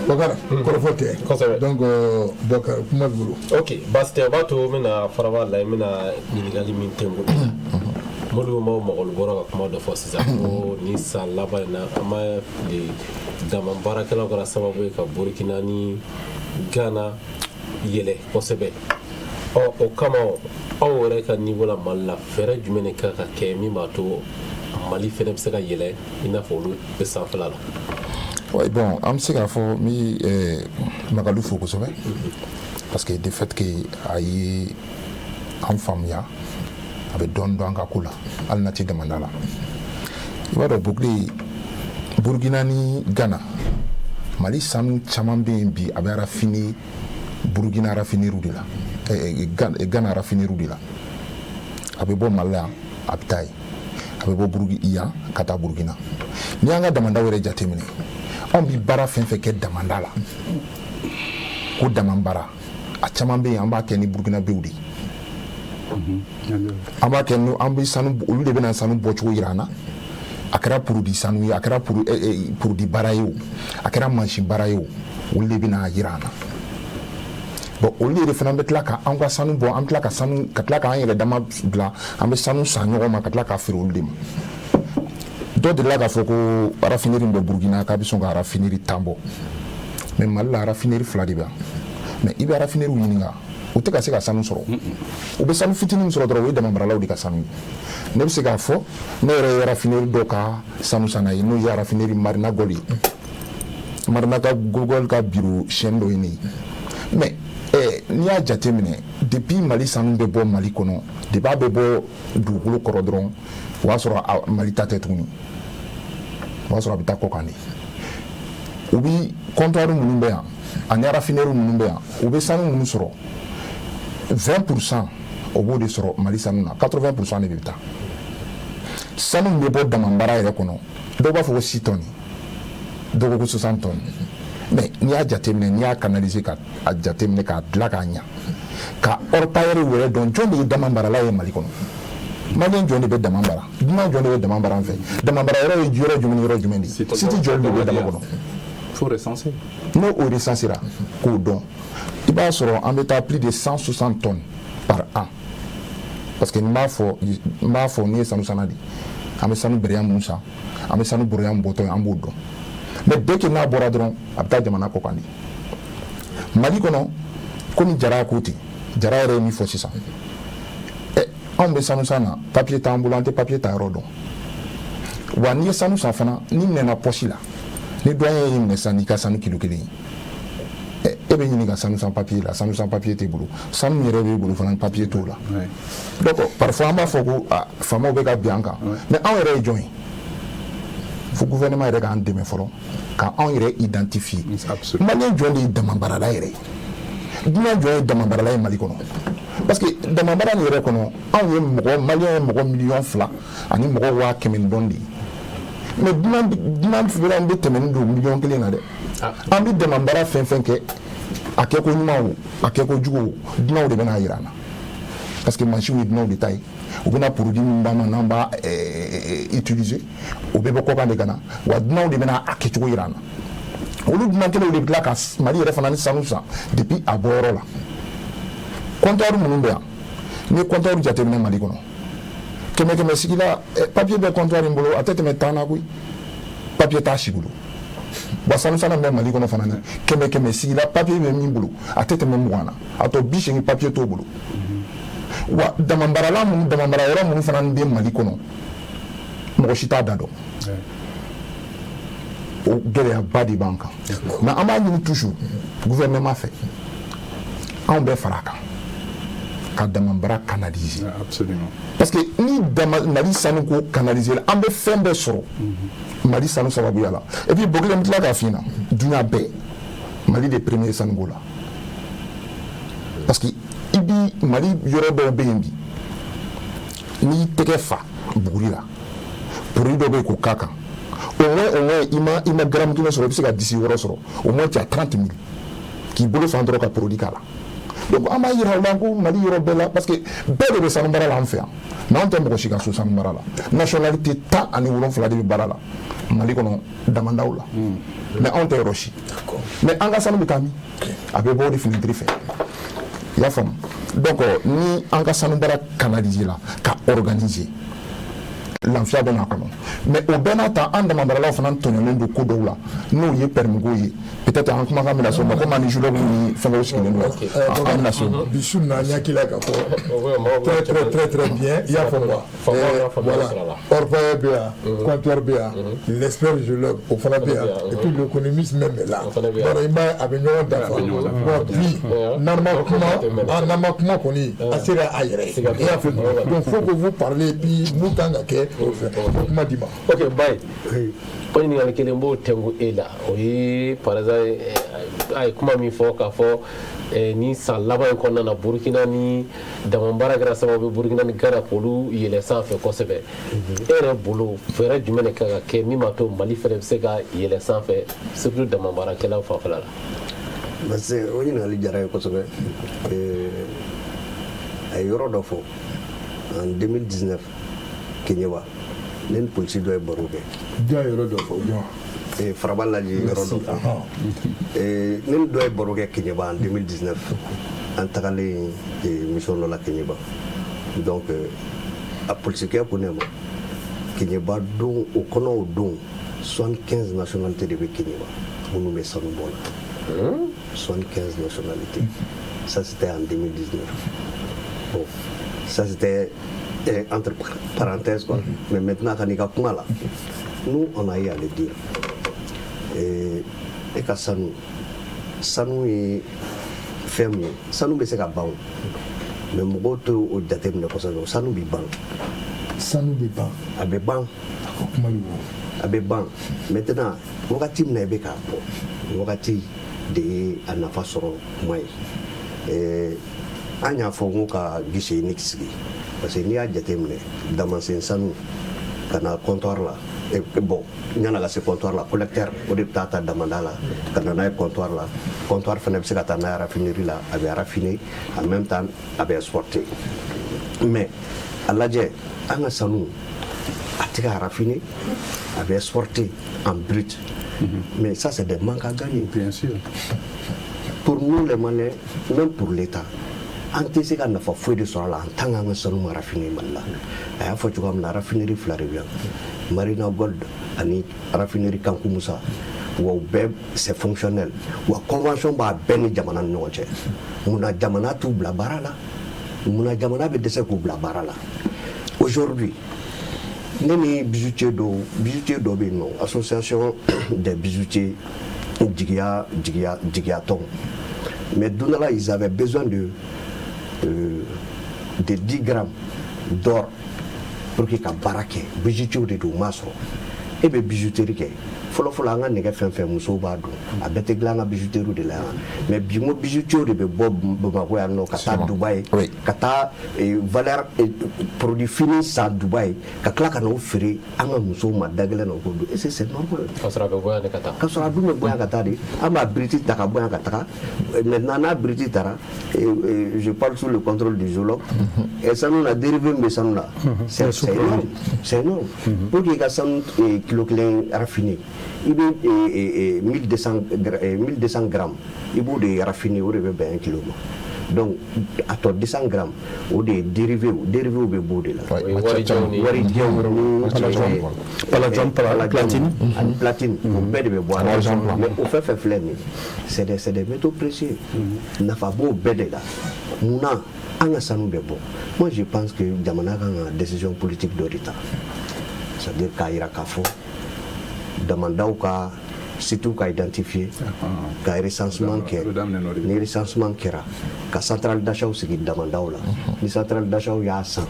Bakara, kɔrɔfɔ tɛ. Kosɛbɛ. Donc Bakara kuma b'i bolo. Ok, basi tɛ o b'a to n bɛna faraba la n bɛna ɲininkali min tɛ n bolo. Modibo maaw mɔgɔlu bɔra ka kuma dɔ fɔ sisan ko ni san laban in na an ma dama baarakɛlaw kɛra sababu ye ka Burkina ni Ghana yɛlɛ kosɛbɛ. O kama aw yɛrɛ ka niveau la Mali la fɛɛrɛ jumɛn de kan ka kɛ min b'a to Mali fɛnɛ bɛ se ka yɛlɛ i n'a fɔ olu bɛ sanfɛla la. Ouais, bon, an bɛ se k'a fɔ n bɛ Magadou fo kosɛbɛ parce que de fait que a ye an faamuya a bɛ dɔɔni dɔn an ka ko la hali na tɛ damanda la i b'a dɔn Bukile Burukina ni Gana Mali sanu caman bɛ yen bi a bɛ raffiné Burukina raffineries de la Gana raffineries de la a bɛ bɔ Mali la a bɛ taa yen a bɛ bɔ yan ka taa Burukina n'i y'an ka damanda yɛrɛ jateminɛ anw bi baara fɛn fɛn kɛ damanda la ko damabara a caman bɛ yen an b'a kɛ ni Burukinabew de ye an b'a kɛ an bɛ sanu olu de bɛna sanu bɔcogo yira an na a kɛra produit sanu ye a kɛra produit baara ye o a kɛra mansin baara ye o olu de bɛna yira an na bon olu de fana bɛ tila ka an ka sanu bɔ an tila ka tila k'an yɛrɛ dama dilan an bɛ sanu san ɲɔgɔn ma ka tila k'a feere olu de ma dɔ delila k'a fɔ ko raffinerie bɛ Burukina k'a bɛ sɔn ka raffinerie 10 bɔ mais Mali la raffinerie 2 de bɛ yan mais i bɛ raffinerie ɲininka u tɛ ka se ka sanu sɔrɔ u bɛ sanu fitinin min sɔrɔ dɔrɔn o ye damabaralaw de ka sanu ye ne bɛ se k'a fɔ ne yɛrɛ ye raffinerie dɔ ka sanu san n'a ye n'o ye raffinerie Marina Gold ye Marina Gold ka bureau chaîne dɔ ye ne ye mais n'i y'a jateminɛ depuis Mali sanu bɛ bɔ Mali kɔnɔ depuis a bɛ bɔ dugukolo kɔrɔ dɔrɔn o y'a sɔrɔ Mali ta tɛ tuguni o y'a sɔrɔ a bɛ taa kɔ kan de u bɛ comptoir minnu bɛ yan ani raffinerie minnu bɛ yan u bɛ sanu minnu sɔrɔ 20% o b'o de sɔrɔ Mali sanu na 80% de bɛ taa sanu min bɛ bɔ damabara yɛrɛ kɔnɔ dɔw b'a fɔ ko 6 tonnes dɔw ko 60 tonnes mais n'i y'a jateminɛ n'i y'a canaliser ka jateminɛ k'a dilan k'a ɲa ka orpailleurs yɛrɛ dɔn jɔn de ye damabarala ye Mali kɔnɔ Malien jɔn de bɛ dama bara dunan jɔn de bɛ dama bara an fɛ dama bara yɔrɔ ye yɔrɔ jumɛn de siti jɔn de bɛ dama kɔnɔ faut recenser n'o o recensera k'o dɔn i b'a sɔrɔ an bɛ taa plus de 160 tonnes par an parce que n b'a fɔ n'i ye sanu sanna de an bɛ sanu bɛrɛya mun san an bɛ sanu bɔrɔya mun bɔtɔ ye an b'o dɔn mais dès que n'a bɔra dɔrɔn a bɛ taa jamana kɔ kan de Mali kɔnɔ komi Jara ko ten Jara yɛrɛ ye min fɔ sisan anw bɛ sanu san na papier t'an bolo an tɛ papier ta yɔrɔ dɔn wa n'i ye sanu san fana n'i minɛna poche la ni doyen y'i minɛ san n'i ka sanu kilo 1 e bɛ ɲini ka sanu san papier la sanu san papier t'e bolo sanu yɛrɛ b'e bolo fana papier t'o la donc parfois an b'a fɔ ko faamaw bɛ ka bin an kan mais anw yɛrɛ ye jɔn ye fo gouvernement yɛrɛ k'an dɛmɛ fɔlɔ k'an yɛrɛ identifier Malien jɔn de ye damabarala yɛrɛ dunan jɔn ye damabarala ye Mali kɔnɔ parce que damabara nin yɛrɛ kɔnɔ anw ye mɔgɔ Malien ye mɔgɔ 200,000 ani mɔgɔ 100,000 dɔn de ye mais dunan fibila an bɛ tɛmɛ ni don 1,000,000 na dɛ an bɛ damabara fɛn fɛn kɛ a kɛ ko ɲuman o a kɛ ko jugu o dunanw de bɛna yira an na parce que mansinw ye dunanw de ta ye u bɛna produit min d'an ma n'an b'a utiliser o bɛɛ bɛ kɔkan de ka na wa dunanw de bɛna a kɛcogo yira an na olu dunan kelenw de bɛ tila ka Mali yɛrɛ fana ni sanu san depuis a bɔyɔrɔ la comptoir minnu bɛ yan n'i ye comptoir jateminɛ Mali kɔnɔ kɛmɛ sigi la papier bɛ comptoir in bolo a tɛ tɛmɛ 10 na koyi papier t'a si bolo wa sanu sanna bɛ Mali kɔnɔ fana ni kɛmɛ sigi la papier bɛ min bolo a tɛ tɛmɛ 20 na a tɔ 80 papier t'o bolo wa damabara yɔrɔ minnu fana bɛ Mali kɔnɔ mɔgɔ si t'a da dɔn o gɛlɛyaba de b'an kan mais an b'a ɲini toujours gouvernement fɛ anw bɛ fara a kan ka damabara canaliser absolument parce que ni Mali sanu ko canaliser an bɛ fɛn bɛɛ sɔrɔ Mali sanu sababuya la et puis Bokile n tila k'a f'i ɲɛna dunuya bɛɛ Mali de premier sanu ko la parce que i bi Mali yɔrɔ dɔw bɛ yen bi n'i tɛgɛ fa buguri la produit dɔ bɛ yen k'o k'a kan au moins i ma gramme kelen sɔrɔ i bɛ se ka 10 wɔɔrɔ sɔrɔ au moins tu as 30 000 k'i bolo fan dɔrɔn ka produit k'a la donc an b'a yira u la ko Mali yɔrɔ bɛɛ la parce que bɛɛ de bɛ sanu baara la an fɛ yan mais anw tɛ mɔgɔ si ka so sanu baara la nationalité 17 de bɛ baara la Mali kɔnɔ damandaw la mais anw tɛ yɔrɔ si mais an ka sanu bɛ taa min a bɛ bɔ o de finitiri fɛ i y'a faamu donc ni an ka sanu baara canaliser la ka organiser lafiya bɛ n'a kɔnɔ mais o bɛɛ n'a ta an damabaralaw fana tɔɲɔlen don ko dɔw la n'o ye permis ko ye peut-être en kuma ka mina so ma comme ani joueur ni fanga aussi ni en nation bisu na nya kila ka très bien il y a voilà orpa bien comptoir bien l'expert joueur au fana bien et puis l'économiste même là alors il m'a avec nous d'affaires puis nama kuma koni asira ayre il a fait donc faut que vous parlez puis nous tanga ke kuma dima ok bye ko ni ngal kele mbo tengu ela o yi par exemple ay kuma mi fo ka fo ni sa laban ko na Burkina ni damambara gra sababu Burkina ni gara polu yele sanfɛ kosɛbɛ ere bolo fɛrɛ jumɛn ka kɛ min ma to Mali fɛrɛ bɛ se ka yele sanfɛ surtout damambara kɛlaw fanfɛla la parce que o ɲininkali diyara ye kosɛbɛ a ye yɔrɔ dɔ fɔ en 2019 Keɲeba ne ni polisi dɔ ye baro kɛ yɔrɔ dɔ fɔ Faraba lajɛ yɔrɔ dɔ fɔ ne ni dɔ ye baro kɛ Keɲeba en 2019 an tagalen mission dɔ la Keɲeba donc a polisikɛ ko ne ma Keɲeba don o kɔnɔ o don 75 nationalités de bɛ Keɲeba minnu bɛ sanu bɔ la 75 nationalités ça c'était en 2019 bon ça c'était entre parenthèses quoi mais maintenant quand il y a kuma là nous on a eu à le dire et ka sanu ye fɛn min ye sanu bɛ se ka ban mais mɔgɔw tɛ o jateminɛ kosɛbɛ sanu bɛ ban a bɛ ban a bɛ ban maintenant wagati min na i bɛ k'a bɔ wagati de ye a nafa sɔrɔ kuma ye an y'a fɔ n ko ka guichet unique sigi parce que n'i y'a jateminɛ damasen sanu ka na comptoir la bon ɲana ka se comptoir la collecteur o de bɛ taa ta damanda la ka na n'a ye comptoir la comptoir fana bɛ se ka taa n'a ye raffinerie la a bɛ raffiner en même temps a bɛ exporter mais a lajɛ an ka sanu a tɛ ka raffiner a bɛ exporter en brut mais ça c'est des manques à gagner bien sûr pour nous les Maliens même pour l'État an tɛ se ka nafa foyi de sɔrɔ a la en tant qu'an ka sanu ma raffiner Mali la a y'a fɔ cogoya min na raffinerie fila de bɛ yan Marina Gold ani raffinerie Kanku Musa wa u bɛɛ c'est fonctionnel wa convention b'a bɛɛ ni jamana ni ɲɔgɔn cɛ munna jamana t'u bila baara la munna jamana bɛ dɛsɛ k'u bila baara la aujourd'hui ne ni bijoutier dɔ bɛ yen nɔ association des bijoutiers jigiya tɔn mais don dɔ la ils avaient besoin de 10 grammes d'or pour que ka baara kɛ bijoutier de don u m'a sɔrɔ e bɛ bijouterie kɛ fɔlɔfɔlɔ an ka nɛgɛ fɛn fɛn musow b'a dɔn a bɛɛ tɛ dilan an ka bijouterie de la yan mais bi n ko bijoutier de bɛ bɔ Bamakɔ yan nɔ ka taa Dubaï ka taa valeur produit fini san Dubaï ka tila ka n'o feere an ka musow ma da gɛlɛn na o ko don est-ce que c'est normal ka sɔrɔ a bɛ bɔ yan ka taa ka sɔrɔ a dun bɛ bɔ yan ka taa de an b'a biriti ta ka bɔ yan ka taga maintenant n'a biriti taara je parle sous le contrôle du géologue sanu na dérivé min bɛ sanu na c'est énorme pour que i ka sanu kilo kelen raffiner i bɛ 1200 grammes i b'o de raffiner o de bɛ bɛn 1 kilo ma donc a tɔ 200 grammes o de ye dérivé bɛ b'o de la warijɛw palladium platine ani platine o bɛɛ de bɛ bɔ a la mais o fɛn fɛn filɛ nin ye c'est des métaux précieux nafa b'o bɛɛ de la munna an ka sanu bɛ bɔ moi je pense que jamana kan ka décision politique dɔ de ta c'est-à-dire k'a jira k'a fɔ damandaw ka situ ka identifier ka recensement kɛ ni recensement kɛra ka centrale d'achat sigi damandaw la ni centrale d'achat y'a san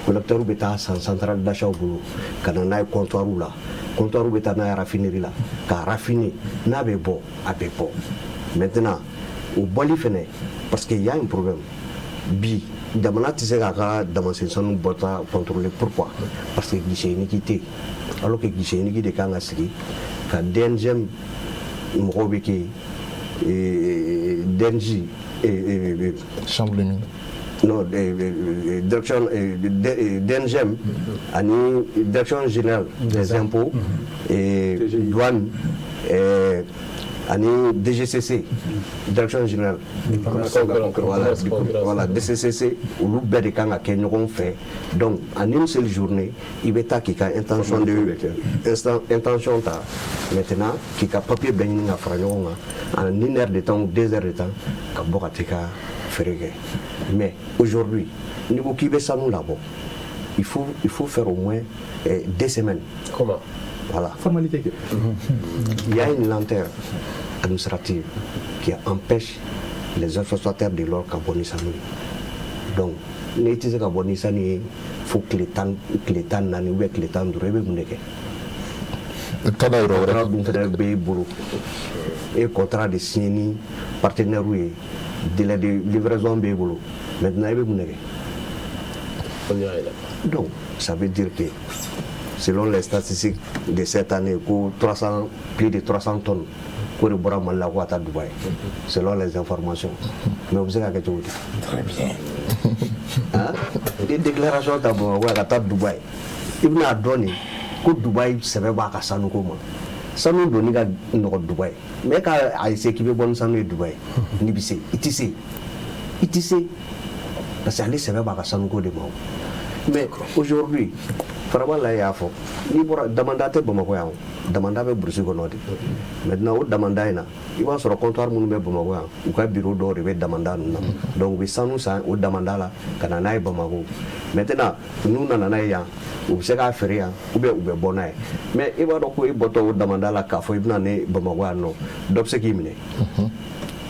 collecteur bɛ taa san centrale d'achat bolo ka na n'a ye comptoir la comptoir bɛ taa n'a ye raffinerie la ka raffiner n'a bɛ bɔ a bɛ bɔ maintenant o bɔli fɛnɛ parce que y a un problème bi jamana tɛ se k'a ka damasen sanu bɔta contrôler pourquoi parce que guichet unique tɛ alors que guichet unique de kan ka sigi ka DNG mɔgɔw bɛ kɛ DNJ chambre de mine non direction DNGM ani direction générale des impôts et douane ani DGCC direction générale voilà DCCC olu bɛɛ de kan ka kɛ ɲɔgɔn fɛ donc en une seule journée i bɛ taa k'i ka intention ta maintenant k'i ka papier bɛɛ ɲini ka fara ɲɔgɔn kan en 1 heure de temps ou 2 heures de temps ka bɔ ka t'i ka feere kɛ mais aujourd'hui n'i ko k'i bɛ sanu labɔ il faut faire au moins 2 semaines. Comment? Voilà. Formalité. Il y a une lenteur administrative qui empêche les exploiteurs de leur carbonisation. Donc, les gens qui carbonisent, il faut que les temps n'aient ou que les temps de rêver. Et contrat de signer partenaire délai de livraison maintenant il est. Donc, ça veut dire que selon les statistiques de cette année, plus de 300 tonnes pour le bois à Dubaï, selon les informations. Mais vous savez que très bien. Les déclarations à Dubaï, il m'a donné que Dubaï se veut pas ça nous comment. Ça nous donne notre Dubaï. Mais quand il s'est équipé bon ça nous Dubaï, Nibissé, ITC, parce que se veut pas ça nous comment. Mais aujourd'hui, vraiment là il y a fort. Ni pour demander Bamako ya, demander be Bruxelles gonodi. Maintenant au demander na, il va sur le comptoir munu be Bamako ya, ou ka bureau d'or be demander na. Donc we sanu ça au demander là kana na Bamako. Maintenant nous na na ya, ou se ka faire ya, ou be bonay. Mais il va donc il boto au demander là ka fo ibna ne Bamako no. Donc ce qui mine.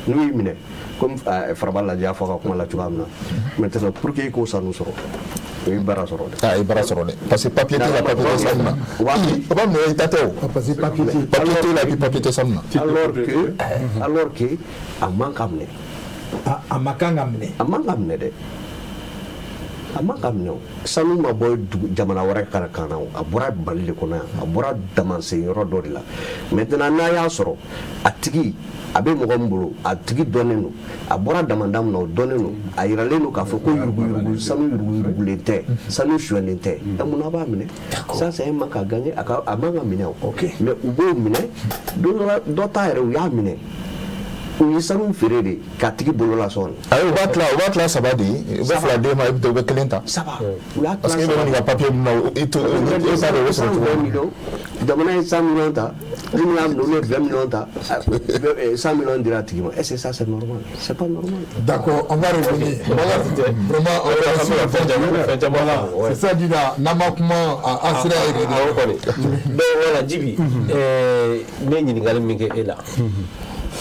Nous mine comme Farabal l'a dit à fois comme la tuamna. Maintenant pour qu'il ko sanu soro. Il bara soro parce que papier la papier samna papa me tateo parce que papier la papier samna alors que a mankamne sanu ma boy jamana wara kana a bora balile kona a bora damanse yoro do la maintenant na ya soro atigi abe mɔgɔ min bolo a tigi dɔnnen don a bɔra damandam na o dɔnnen don a yiralen don k'a fɔ ko yuruguyurugu sanu yuruguyurugulen tɛ sanu suɲɛlen tɛ mun na b'a minɛ ça c'est un manque à gagner a man ka minɛ o mais u b'o minɛ dɔ ta yɛrɛ u y'a minɛ u ye sanu feere de k'a tigi bolo la sɔn ayi u b'a tila saba de ye u bɛ fila d'e ma i bɛ kelen ta saba u y'a parce que e bɛ nin ka papier min na i t'a dɔn o bɛ sɔrɔ cogo min jamana ye 100 millions ta ni y'a minɛ olu ye 20 millions ta 100 millions dira tigi ma est-ce que ça c'est normal? C'est pas normal. D'accord, on va revenir vraiment c'est ça dit là n'ama kuma a sira yɛrɛ de donc voilà Djibi ne ɲininkali min kɛ e la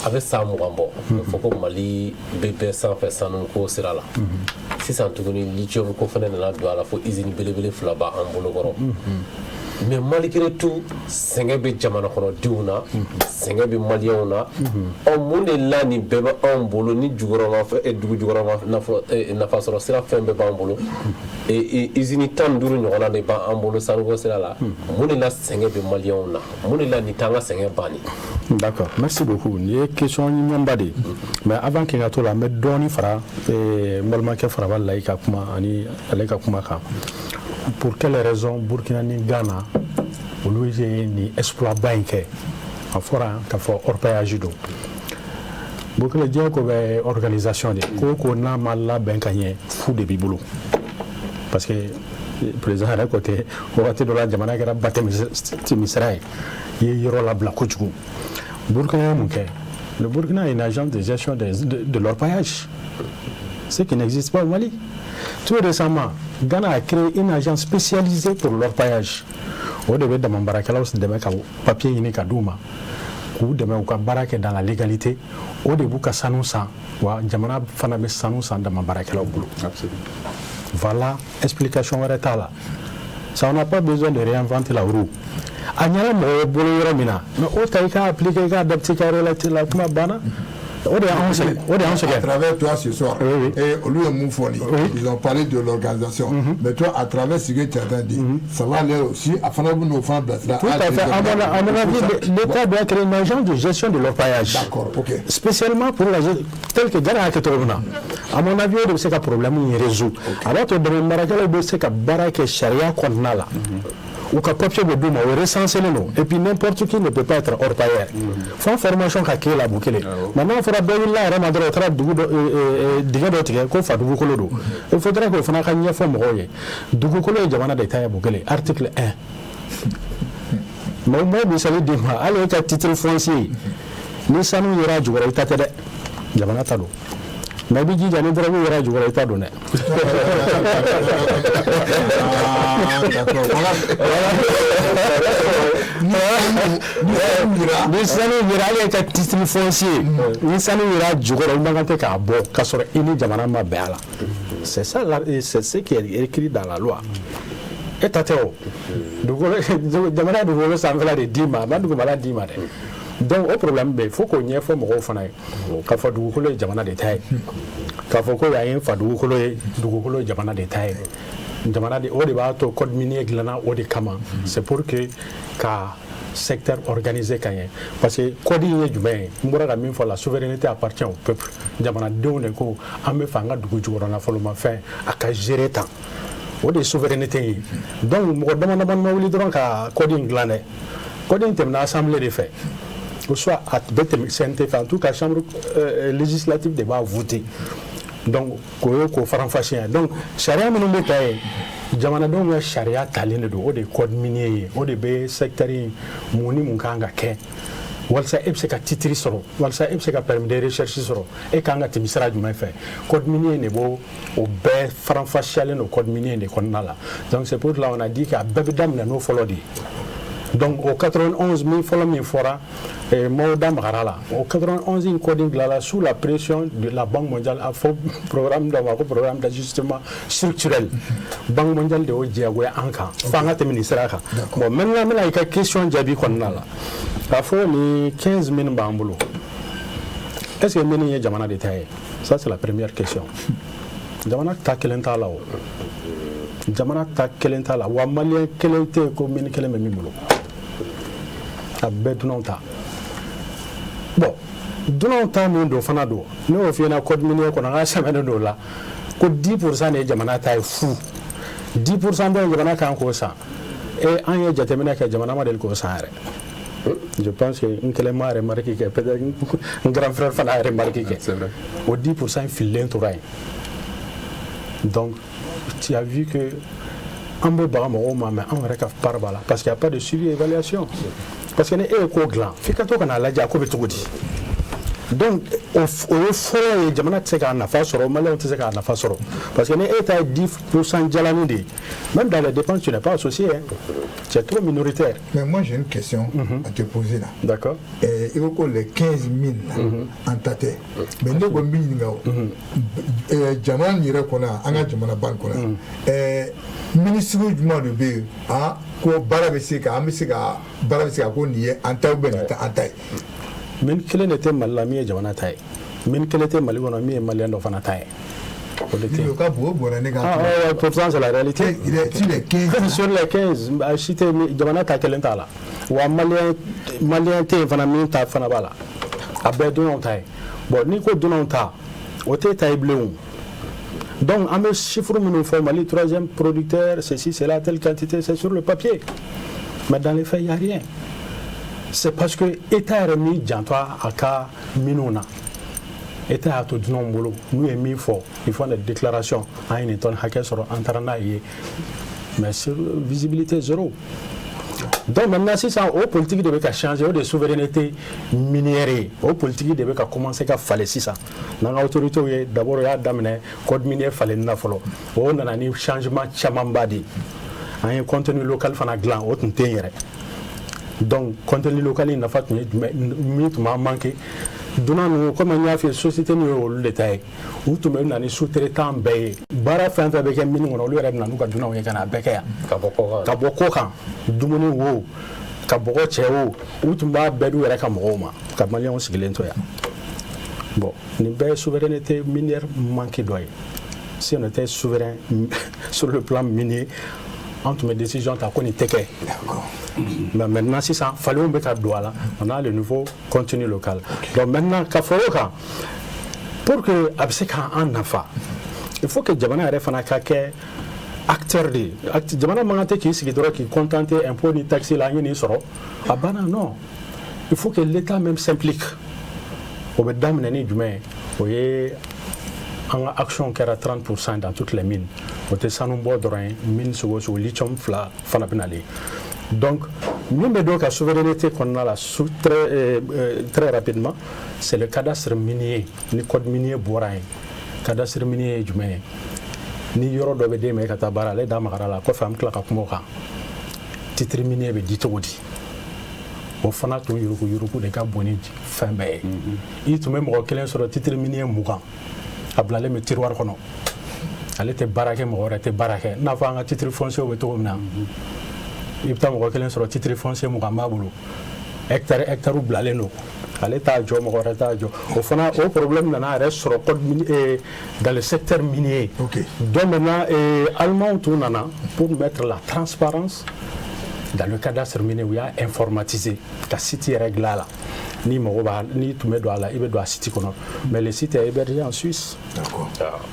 a bɛ san 20 bɔ fɔ ko Mali bɛ bɛɛ sanfɛ sanu ko sira la sisan tuguni lithium ko fana nana don a la fo usine belebele 2 b'an bolo kɔrɔ mais malgré tout sɛgɛn bɛ jamana kɔnɔdenw na sɛgɛn bɛ maliyɛnw na mun de la nin bɛɛ bɛ anw bolo ni dugu jukɔrɔma nafa sɔrɔ sira fɛn bɛɛ b'an bolo usine 15 ɲɔgɔnna de b'an bolo sanuko sira la mun de la sɛgɛn bɛ maliyɛnw na mun de la nin t'an ka sɛgɛn banni. D'accord, merci beaucoup. Ni ye question ɲumanba de mais avant que n ka to la n bɛ dɔɔni fara n balimakɛ Farabali la i ka kuma ani ale ka kuma kan. Pour quelle raison Burkina ni Ghana olu ye ni exploit ba in kɛ a fɔra k'a fɔ orpaillage don Burkina diɲɛ ko bɛ organisation de ko n'a ma labɛn ka ɲɛ fu de b'i bolo parce que président yɛrɛ ko tɛ wagati dɔ la jamana kɛra batɛmisira ye i ye yɔrɔ labila kojugu Burkina ye mun kɛ le Burkina est une agence de gestion de l'orpaillage ce qui n'existe pas au Mali. Tout récemment, Ghana a créé une agence spécialisée pour l'orpaillage. Au début de mon barakala, c'est de mettre papier unique à Douma. Ou de mettre barak dans la légalité. Au début, que ça nous sent. Jamana Fanabe Sanousan dans mon barakala au boulot. Voilà, explication là. Ça, on n'a pas besoin de réinventer la roue. Agnala me boulot ramina. Mais au taïka appliqué d'adapter la kuma bana. À travers toi ce soir, et lui et Moufoni, ils ont parlé de l'organisation. Mais toi, à travers ce que tu as dit, ça va aller aussi à faire nos femmes. Tout à fait. À mon avis, l'État doit créer une agence de gestion de l'orpaillage. D'accord, ok. Spécialement pour la gestion, tel que Ghana a été à mon avis, c'est un problème qui est résolu. Alors, tu demandes à Ghana de se faire charia contre là. ou ka papier de douma ou recenser non et puis n'importe qui ne peut pas être hors pair faut formation ka kila bukele maintenant il faudra donner la ramadro tra dugu diga do tige ko fa dugu kolo do il faudra ko fana ka nya fo mo ye dugu kolo jamana de taye bukele article 1 mo misali di ma ale ka titre foncier ni sanu yira jugora itate de jamana tado mais bi jija ni drogue yira jugora ita do ne ni sanu yira ale ka titre foncier ni sanu yira jugora mbangate ka bo ka soro ini jamana ma be ala c'est ça là, c'est ce qui est écrit dans la loi et tateo dugolo jamana dugolo sanfela de dima ma dugolo mala dima de donc au problème il faut qu'on y ait faut mo fana ka fa dugolo jamana de tay ka fa ko ya yin fa dugolo jamana de tay jamana de o de ba to code minier glana o de kama c'est pour que ka secteur organisé kanye parce que code yi jumé mbura ka min fo la souveraineté appartient au peuple jamana de on ko amé fa nga dugu jugoro na folo ma fin aka gérer temps o de souveraineté donc mo demande ban mawli dron ka coding glané coding tem na assemblée de fait ou soit à CNT en tout cas chambre législative de va voter donc ko faranfasien donc charia minu be tay jamana don ya charia talene do o de code minier o de be secteur muni mun kanga ke walsa ebse ka titri soro walsa ebse ka permis de recherche soro e kanga timisra du mai fait code minier ne bo o be faranfasiale no code minier ne konnala donc c'est pour là on a dit que babedam na no folodi donc au 91 000 follow me fora et Maudam Harala au 91 in coding là sous la pression de la Banque mondiale a fait programme d'ajustement structurel Banque mondiale de Ojiawe Anka fanga te ministère bon maintenant il y a une question jabi konna là a fait les 15 000 bambulo est-ce que meni jamana détaillé ça c'est la première question jamana ta kelenta là jamana ta kelenta là wa malien kelente ko meni keleme mimulo a bedunonta bon dunonta min do fana do no fi na code minier ko na semaine do la ko 10% ne jamana tay fu 10% do jamana kan ko sa et en ye jatemina ka jamana ma del ko sa re je pense que un clément a remarqué que peut-être un grand frère fana a remarqué que c'est vrai au 10% filen to ray donc tu as vu que on peut pas mais on récap par là parce qu'il n'y a pas de suivi et évaluation parce que est ko glan fikato kana laja ko betugudi donc au fond jamana tseka na fa soro malon tseka na fa soro parce que est à 10% jalanudi même dans les dépenses tu n'es pas associé hein. Tu es trop minoritaire. Mais moi j'ai une question à te poser là. D'accord. Il faut que les 15 000 en tête. Mais nous avons mis Jaman Nira Kona, Anga Jamana Bankona. Ministre du monde de B, ko Barabesika, Amisika, Barabesika, Koni, Antaï Benata, Antaï. Min kelen était malami Jamana Taï. Min kelen était malami Malien de Fanataï. Pourtant c'est la réalité. Sur les 15, acheter Jamana ta kelenta là. Ou malien te fana min ta fana bala. Abedon taï. Bon ni ko donon ta. O te taï bleu. Donc en me chiffre mon formali troisième producteur ceci c'est là telle quantité c'est sur le papier. Mais dans les faits il y a rien. C'est parce que état remis jantoa aka minona. État a tout dit non boulot. Nous et mi fort. Il faut une déclaration à une tonne hacker sur Antarana mais sur visibilité zéro. Donc maintenant si ça au politique devait changer de souveraineté minière, au politique devait commencer à fallait si ça. Dans l'autorité d'abord il y a d'amener code minier fallait na follow. On a un changement chamambadi. Un contenu local fana gland au tenir. Donc contenu local il n'a pas manqué. Donnant comme il y a fait société nous détail ou tout même dans sous-traitant bay bara fin avec un minimum on lui a nous ka donnant un kana beka ka boko kan dumuni wo ka boko chewo ou tout ba bedu era ka moma ka malion sigilen to ya bon ni be souveraineté minière manqué doy si on était souverain sur le plan minier entre mes décisions ta connait teke mais maintenant si ça fallait on mettre là on a le nouveau contenu local donc maintenant kaforoka pour que abseka en nafa il faut que jamana refana ka ke acteur de jamana man kan tɛ k'i sigi dɔrɔn k'i contenter impôt ni taxe la an ye nin sɔrɔ a banna non il faut que l'État même s'implique o bɛ daminɛ ni jumɛn ye o ye an ka action kɛra 30% dans toutes les mines o tɛ sanu bɔ dɔrɔn ye mine sogo sogo lithium fila fana bɛ nalen donc min bɛ dɔn ka souveraineté kɔnɔna la très rapidement c'est le cadastre minier ni code minier bɔra yen cadastre minier ye jumɛn ye ni yɔrɔ dɔ bɛ d'e ma e ka taa baara ale da magara la kɔfɛ an bɛ tila ka kuma o kan titre minier bɛ di cogo di o fana tun yuruku de ka bon ni fɛn bɛɛ ye i tun bɛ mɔgɔ kelen sɔrɔ titre minier 20 a bilalen bɛ tiroir kɔnɔ ale tɛ baara kɛ mɔgɔ wɛrɛ tɛ baara kɛ n'a fɔ an ka titre foncier bɛ cogo min na i bɛ taa mɔgɔ kelen sɔrɔ titre foncier 20 b'a bolo hectare bilalen don ale t'a jɔ mɔgɔ wɛrɛ t'a jɔ o fana o problème nana yɛrɛ sɔrɔ dans le secteur minier donc maintenant Allemands tun nana pour mettre la transparence dans le cadastre minier u y'a informatiser ka site yɛrɛ dilan a la ni mɔgɔ b'a ni tun bɛ don a la i bɛ don a site kɔnɔ mais le site est hébergé en Suisse.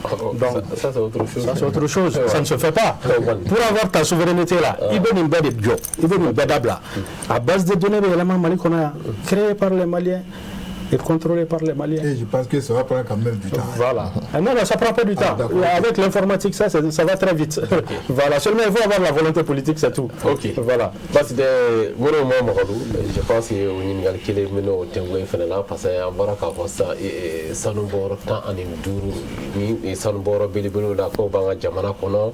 Donc ça c'est autre chose. Ça c'est autre chose. Ça ne se fait pas. Pour avoir ta souveraineté là, i bɛ nin bɛɛ de jɔ, i bɛ nin bɛɛ dabila. À base de données bɛ yɛlɛma Mali kɔnɔ yan, créé par les Maliens et contrôlé par les Maliens. Et je pense que ça va prendre quand même du temps. Voilà. Non, ça prend pas du temps. Avec l'informatique, ça va très vite. Voilà. Seulement, il faut avoir la volonté politique, c'est tout. Ok. Voilà. Parce que je pense que on y a quelques minutes au temps parce que en baraka ça et sanuboro temps en duru ni sanuboro belebele la ko banga jamana kono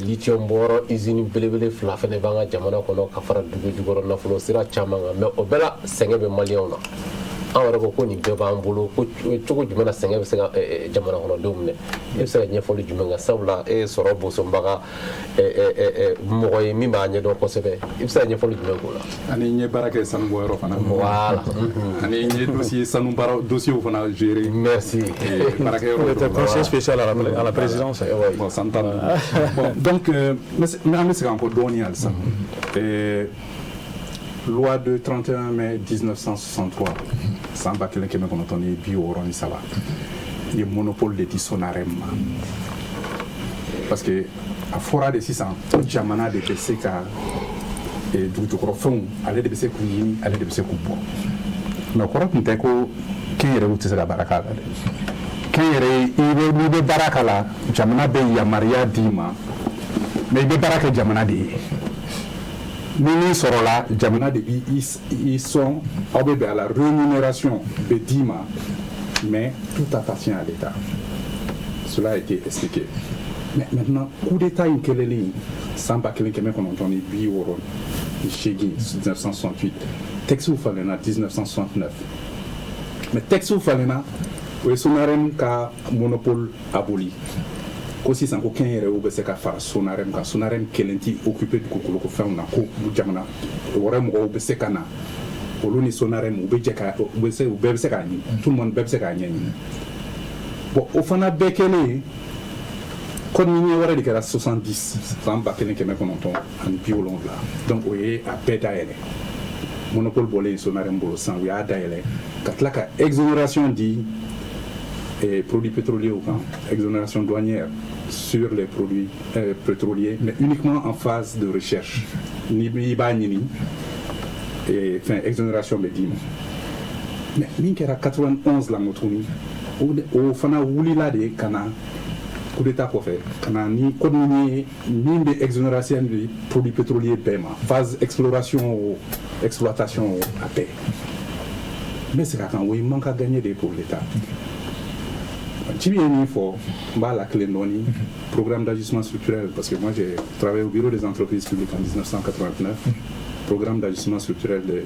lithium boro usine belebele fla fene banga jamana kono ka fara dugu jugoro na flo sira chamanga mais o bela senge be malien na an yɛrɛ ko nin bɛɛ b'an bolo ko cogo jumɛn na sɛgɛn bɛ se ka jamana kɔnɔdenw minɛ e bɛ se ka ɲɛfɔli jumɛn kan sabula e ye sɔrɔ bosonbaga mɔgɔ ye min b'a ɲɛdɔn kosɛbɛ i bɛ se ka ɲɛfɔli jumɛn k'o la. ani n ye baara kɛ sanu bɔyɔrɔ fana. voilà. ani n ye dossier sanu baara dossier fana gérer. merci. baarakɛyɔrɔ il était conseiller spécial à la présidence. bon ça me tente. bon donc an bɛ se k'an kɔ dɔɔnin halisa. Loi de 31 mai 1963, san ba kelen kɛmɛ kɔnɔntɔn ni bi wɔɔrɔ ni saba, ye monopole de di Sonarem ma. Parce que a fɔra de sisan ko jamana de bɛ se ka dugujukɔrɔfɛnw ale de bɛ se k'u ɲini ale de bɛ se k'u bɔ. Mais kɔrɔ tun tɛ ko kɛnyɛrɛyew tɛ se ka baara k'a la dɛ. Kɛnyɛrɛye n'i bɛ baara k'a la jamana bɛ yamaruya d'i ma mais i bɛ baara kɛ jamana de ye. Ni sorola jamana de ils sont à la rémunération de Dima, mais tout appartient à l'État. Cela a été expliqué. Mais maintenant, coup d'État in keleli samba kelen keme konontoni bi woro Chegi 1968, Texu Falena 1969. Mais Texu Falena o Sonarem ka monopole aboli. Kosi sanko kenyere ou bese ka fara Sonarem kelenti occupé du kokolo ko fɛnw na ko jamana wara mɔgɔw bɛ se ka na olu ni Sonarem u bɛ jɛ ka u bɛɛ bɛ se k'a ɲini tout le monde bɛɛ bɛ se k'a ɲɛɲini bon o fana bɛɛ kɛlen code minier wɛrɛ de kɛra 70 san 1970 ani 70 donc o ye a bɛɛ dayɛlɛ monopole bɔlen Sonarem bolo san u y'a dayɛlɛ ka tila ka exonération di produits pétroliers ou exonération douanière sur les produits pétroliers, mais uniquement en phase de recherche. Ni ba ni et enfin exonération médine. Mais minkera 91 la motoni au fana wuli la de kana coup d'état ko fait kana ni code minier ni de exonération de produits pétroliers paiement phase exploration ou exploitation à paix. Mais c'est quand il manque à gagner des pour l'État. Il faut la clé noni programme d'ajustement structurel parce que moi j'ai travaillé au bureau des entreprises publiques en 1989 programme d'ajustement structurel de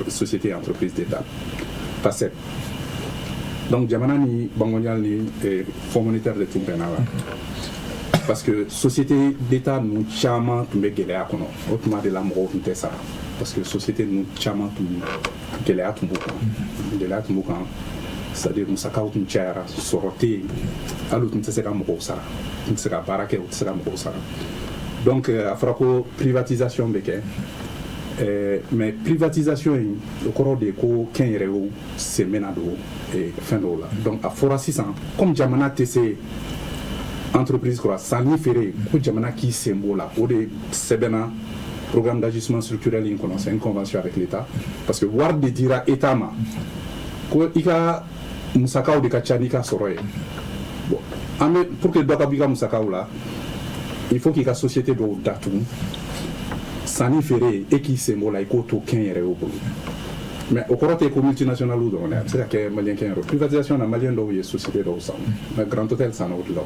sociétés et entreprises d'État PACEP donc jamana ni bangonial ni fonds monétaire de tout parce que société d'État nous chama tumbe geleya kono autrement de la mort on ça parce que société nous chama tumbe geleya tumbuka c'est-à-dire musakaw tun cayara sɔrɔ tɛ yen hali u tun tɛ se ka mɔgɔw sara u tun tɛ se ka baara kɛ u tɛ se ka mɔgɔw sara donc a fɔra ko privatisation bɛ kɛ mais privatisation in o kɔrɔ de ye ko kɛnyɛrɛyew sen bɛna don fɛn dɔw la donc a fɔra sisan comme jamana tɛ se entreprise kura sanni feere ko jamana k'i sen b'o la o de sɛbɛnna programme d'ajustement structurel in kɔnɔ c'est une convention avec l'État parce que wari de dira État ma ko i ka musakaw de ka ca n'i ka sɔrɔ ye bon an bɛ pour que dɔ ka bɔ i ka musakaw la il faut k'i ka société dɔw datugu sanni feere e k'i sen b'o la i k'o to kɛnyɛrɛ y'o bolo mais o kɔrɔ tɛ ko multinational dɔrɔn dɛ a bɛ se ka kɛ maliyɛn kɛnyɛrɛ privatisation na maliyɛn dɔw ye société dɔw san mais Grand Hôtel san o de la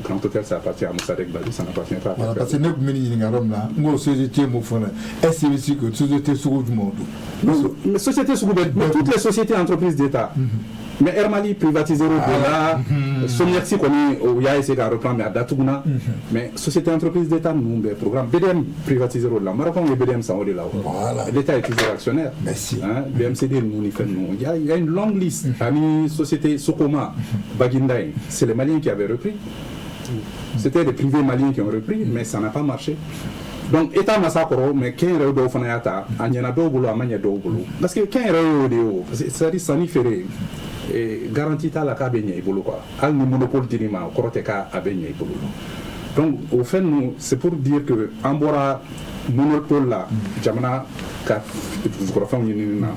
Grand Hôtel ça appartient à Mossadegh Badji ça n'appartient pas à voilà, parce que ne tun bɛ nin ɲininka yɔrɔ min na n ko société mun fana est-ce que bɛ que société sugu jumɛnw don mais société sugu bɛ toutes les sociétés entreprises d'État mais Air Mali privatisé o de la Somersi kɔni o y'a essayé ka reprendre mais a datuguna mais société entreprise d'État ninnu bɛ programme BDM privatisé o de la Marocains ye BDM san o de la l'État est toujours actionnaire BMCD ninnu ni fɛn ninnu il y a une longue liste ani société Sokoma Bagindaye c'est les Maliens qui avaient repris c'était des privés maliens qui ont repris mais ça n'a pas marché donc État ma sa kɔrɔ mais kɛnyɛrɛye dɔw fana y'a ta a ɲɛna dɔw bolo a ma ɲɛ dɔw bolo parce que kɛnyɛrɛye y'o de ye o c'est-à-dire sanni feere garantie t'a la k'a bɛ ɲɛ i bolo quoi hali ni monopole dir'i ma o kɔrɔ tɛ k'a bɛ ɲɛ i bolo donc au fait nous c'est pour dire que an bɔra monopole la jamana ka jukɔrɔfɛnw ɲinini na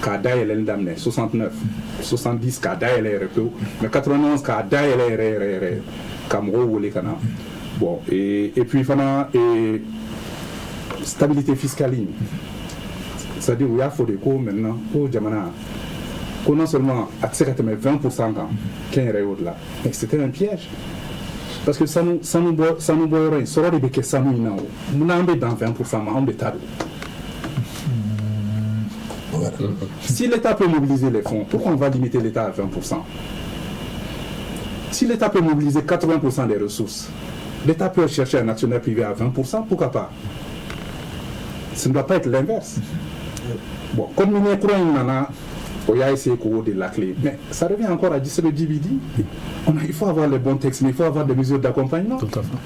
k'a dayɛlɛli daminɛ 69 70 k'a dayɛlɛ yɛrɛ pewu mais 91 k'a dayɛlɛ yɛrɛ ka mɔgɔw wele ka na bon et puis fana stabilité fiscale in c'est-à-dire u y'a fɔ de ko maintenant ko jamana ko non seulement a tɛ se ka tɛmɛ 20% kan kɛnyɛrɛye o de la mais c'était un piège parce que sanu bɔ yɔrɔ in sɔrɔ de bɛ kɛ sanu in na o munna an bɛ dan 20% ma anw de ta don si l'État peut mobiliser les fonds pourquoi on va limiter l'État à 20%? Si l'État peut mobiliser 80% des ressources, l'État peut chercher un actionnaire privé à 20%, pourquoi pas? Ça ne doit pas être l'inverse. Bon, comme nous on a essayé de la clé, mais ça revient encore à dire c'est le DVD. Il faut avoir les bons textes, mais il faut avoir des mesures d'accompagnement. Tout à fait.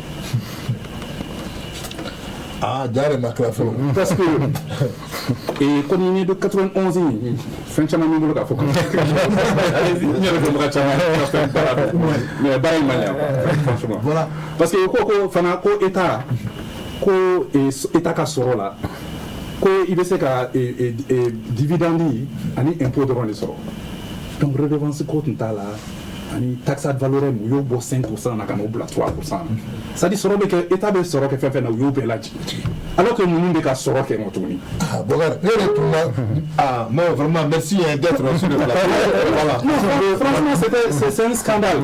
Ah, j'arrive ma classe. Parce que, et comme il est de 91 ans, fin de semaine, il y a franchement. Voilà. Parce que, il État, État qui sort là, il veut que dividende, et impôt de rendre sort. Donc, redevance côté là. Ani taxe ad valorem u y'o bɔ 5% na ka n'o bila 3%. C'est à dire sɔrɔ bɛ kɛ État bɛ sɔrɔ kɛ fɛn fɛn na u y'o bɛɛ lajigin alors que ninnu bɛ ka sɔrɔ kɛ nɔ tuguni. Ah Bokar ne yɛrɛ tun ma non vraiment merci d'être sur le plateau. Voilà. Non, franchement c'est un scandale,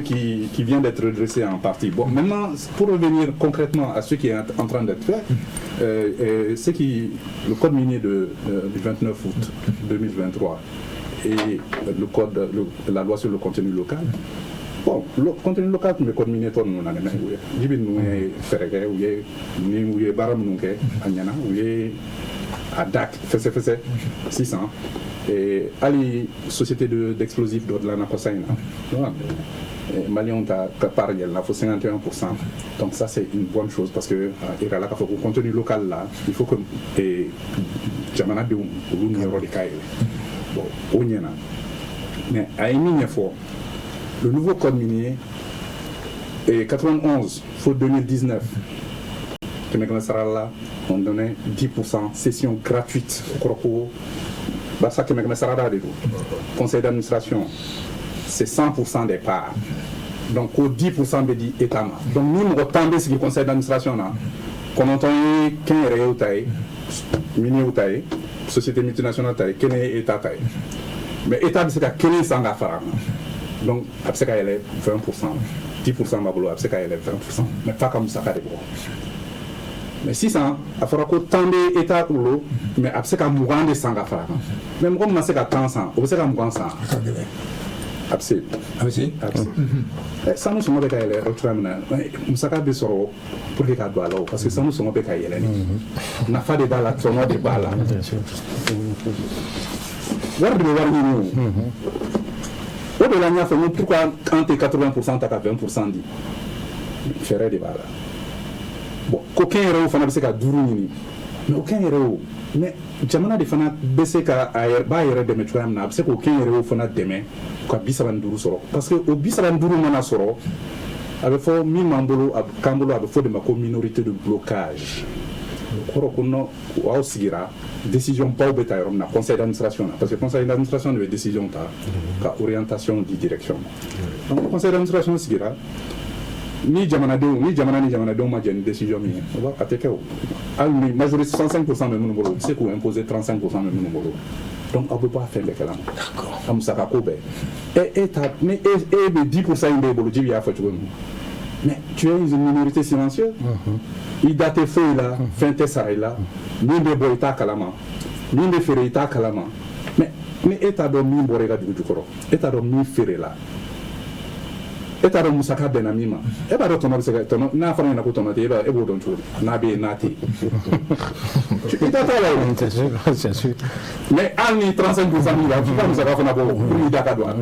qui vient d'être redressé en partie. Bon maintenant pour revenir concrètement à ce qui est en train d'être fait, c'est le code minier du 29 août 2023. Et la loi sur le contenu local. Bon, le contenu local, mais code minier, nous n'avons pas eu. Nous avons fait nous avons baram nous Anyana, à DAC, fait 600. Et Ali, société d'explosifs de la Naposaina. Malion t'a parlé, il faut 51%. Donc ça c'est une bonne chose parce que il y a là le contenu local là, il faut que Jamana de l'Union européenne. Bon, on y en a. Mais à une fois, le nouveau code minier est 91, faut 2019. On donnait 10% cession gratuite au Croco. Ça, conseil d'administration, c'est 100% des parts. Donc, au 10% de l'État. Donc, nous, nous attendons ce conseil d'administration là. Quand on entend qu'un est minier ou taille, société multinationale taille, quel est l'État taille. Mais l'État, c'est quel est sans affaire. Donc, après, il y a 20%. 10% ma boulot, après, il y a 20%. Mais pas comme ça, mais si ça, il faudra que tant d'États ou l'eau, mais après, il y a mourant de sang affaire. Même comme c'est qu'à 30 ans, on sait qu'à mourant sang. Absolument. Ça nous sommes avec les retraitements. Nous sommes avec soro pour les cadres là parce que ça nous sommes avec les. On a fait des balles, on a des balles. Voir de voir nous. Au-delà de ça, pourquoi quand tu es 80%, tu as 20% dit. Faire des balles. Bon, coquin héros, on a fait qu'à Dourouni. mais aucun yɛrɛ mais jamana de fana bɛ se ka b'a yɛrɛ dɛmɛ cogoya min na a bɛ se k'o kɛ yɛrɛ fana dɛmɛ ka 35 sɔrɔ parce que o 35 mana sɔrɔ a bɛ fɔ min m'an bolo k'an bolo a bɛ fɔ de ma ko minorité de blocage kɔrɔ ko non aw sigira décision baw bɛ ta yɔrɔ min na conseil d'administration na parce que conseil d'administration de bɛ décision ta ka orientation di direction ma donc conseil d'administration sigira ni jamana ni jamanadenw ma jɛ ni décision min ye a tɛ kɛ o hali ni majorité 65% bɛ minnu bolo u bɛ se k'u imposer 35% bɛ minnu bolo donc aw bɛ bɔ a fɛn bɛɛ kalama a musaka ko bɛɛ ni e bɛ 10% in b'e bolo Djiby y'a fɔ cogo min mais tu es une minorité silencieuse i da tɛ foyi la fɛn tɛ sara i la min bɛ bɔ i t'a kalama min bɛ feere i t'a kalama mais ni e t'a dɔn min bɔra i ka dugu jukɔrɔ e t'a dɔn min feere la e t'a dɔn musaka bɛnna min ma e b'a dɔn tɔnɔ bɛ se ka tɔnɔ n'a fɔra ɲɛna ko tɔnɔ tɛ e b'o dɔn cogo di n'a bɛ yen n'a tɛ yen i t'a t'a la o mais hali ni 35% min b'a f'i ka musaka fana bɔ pour i da ka don a la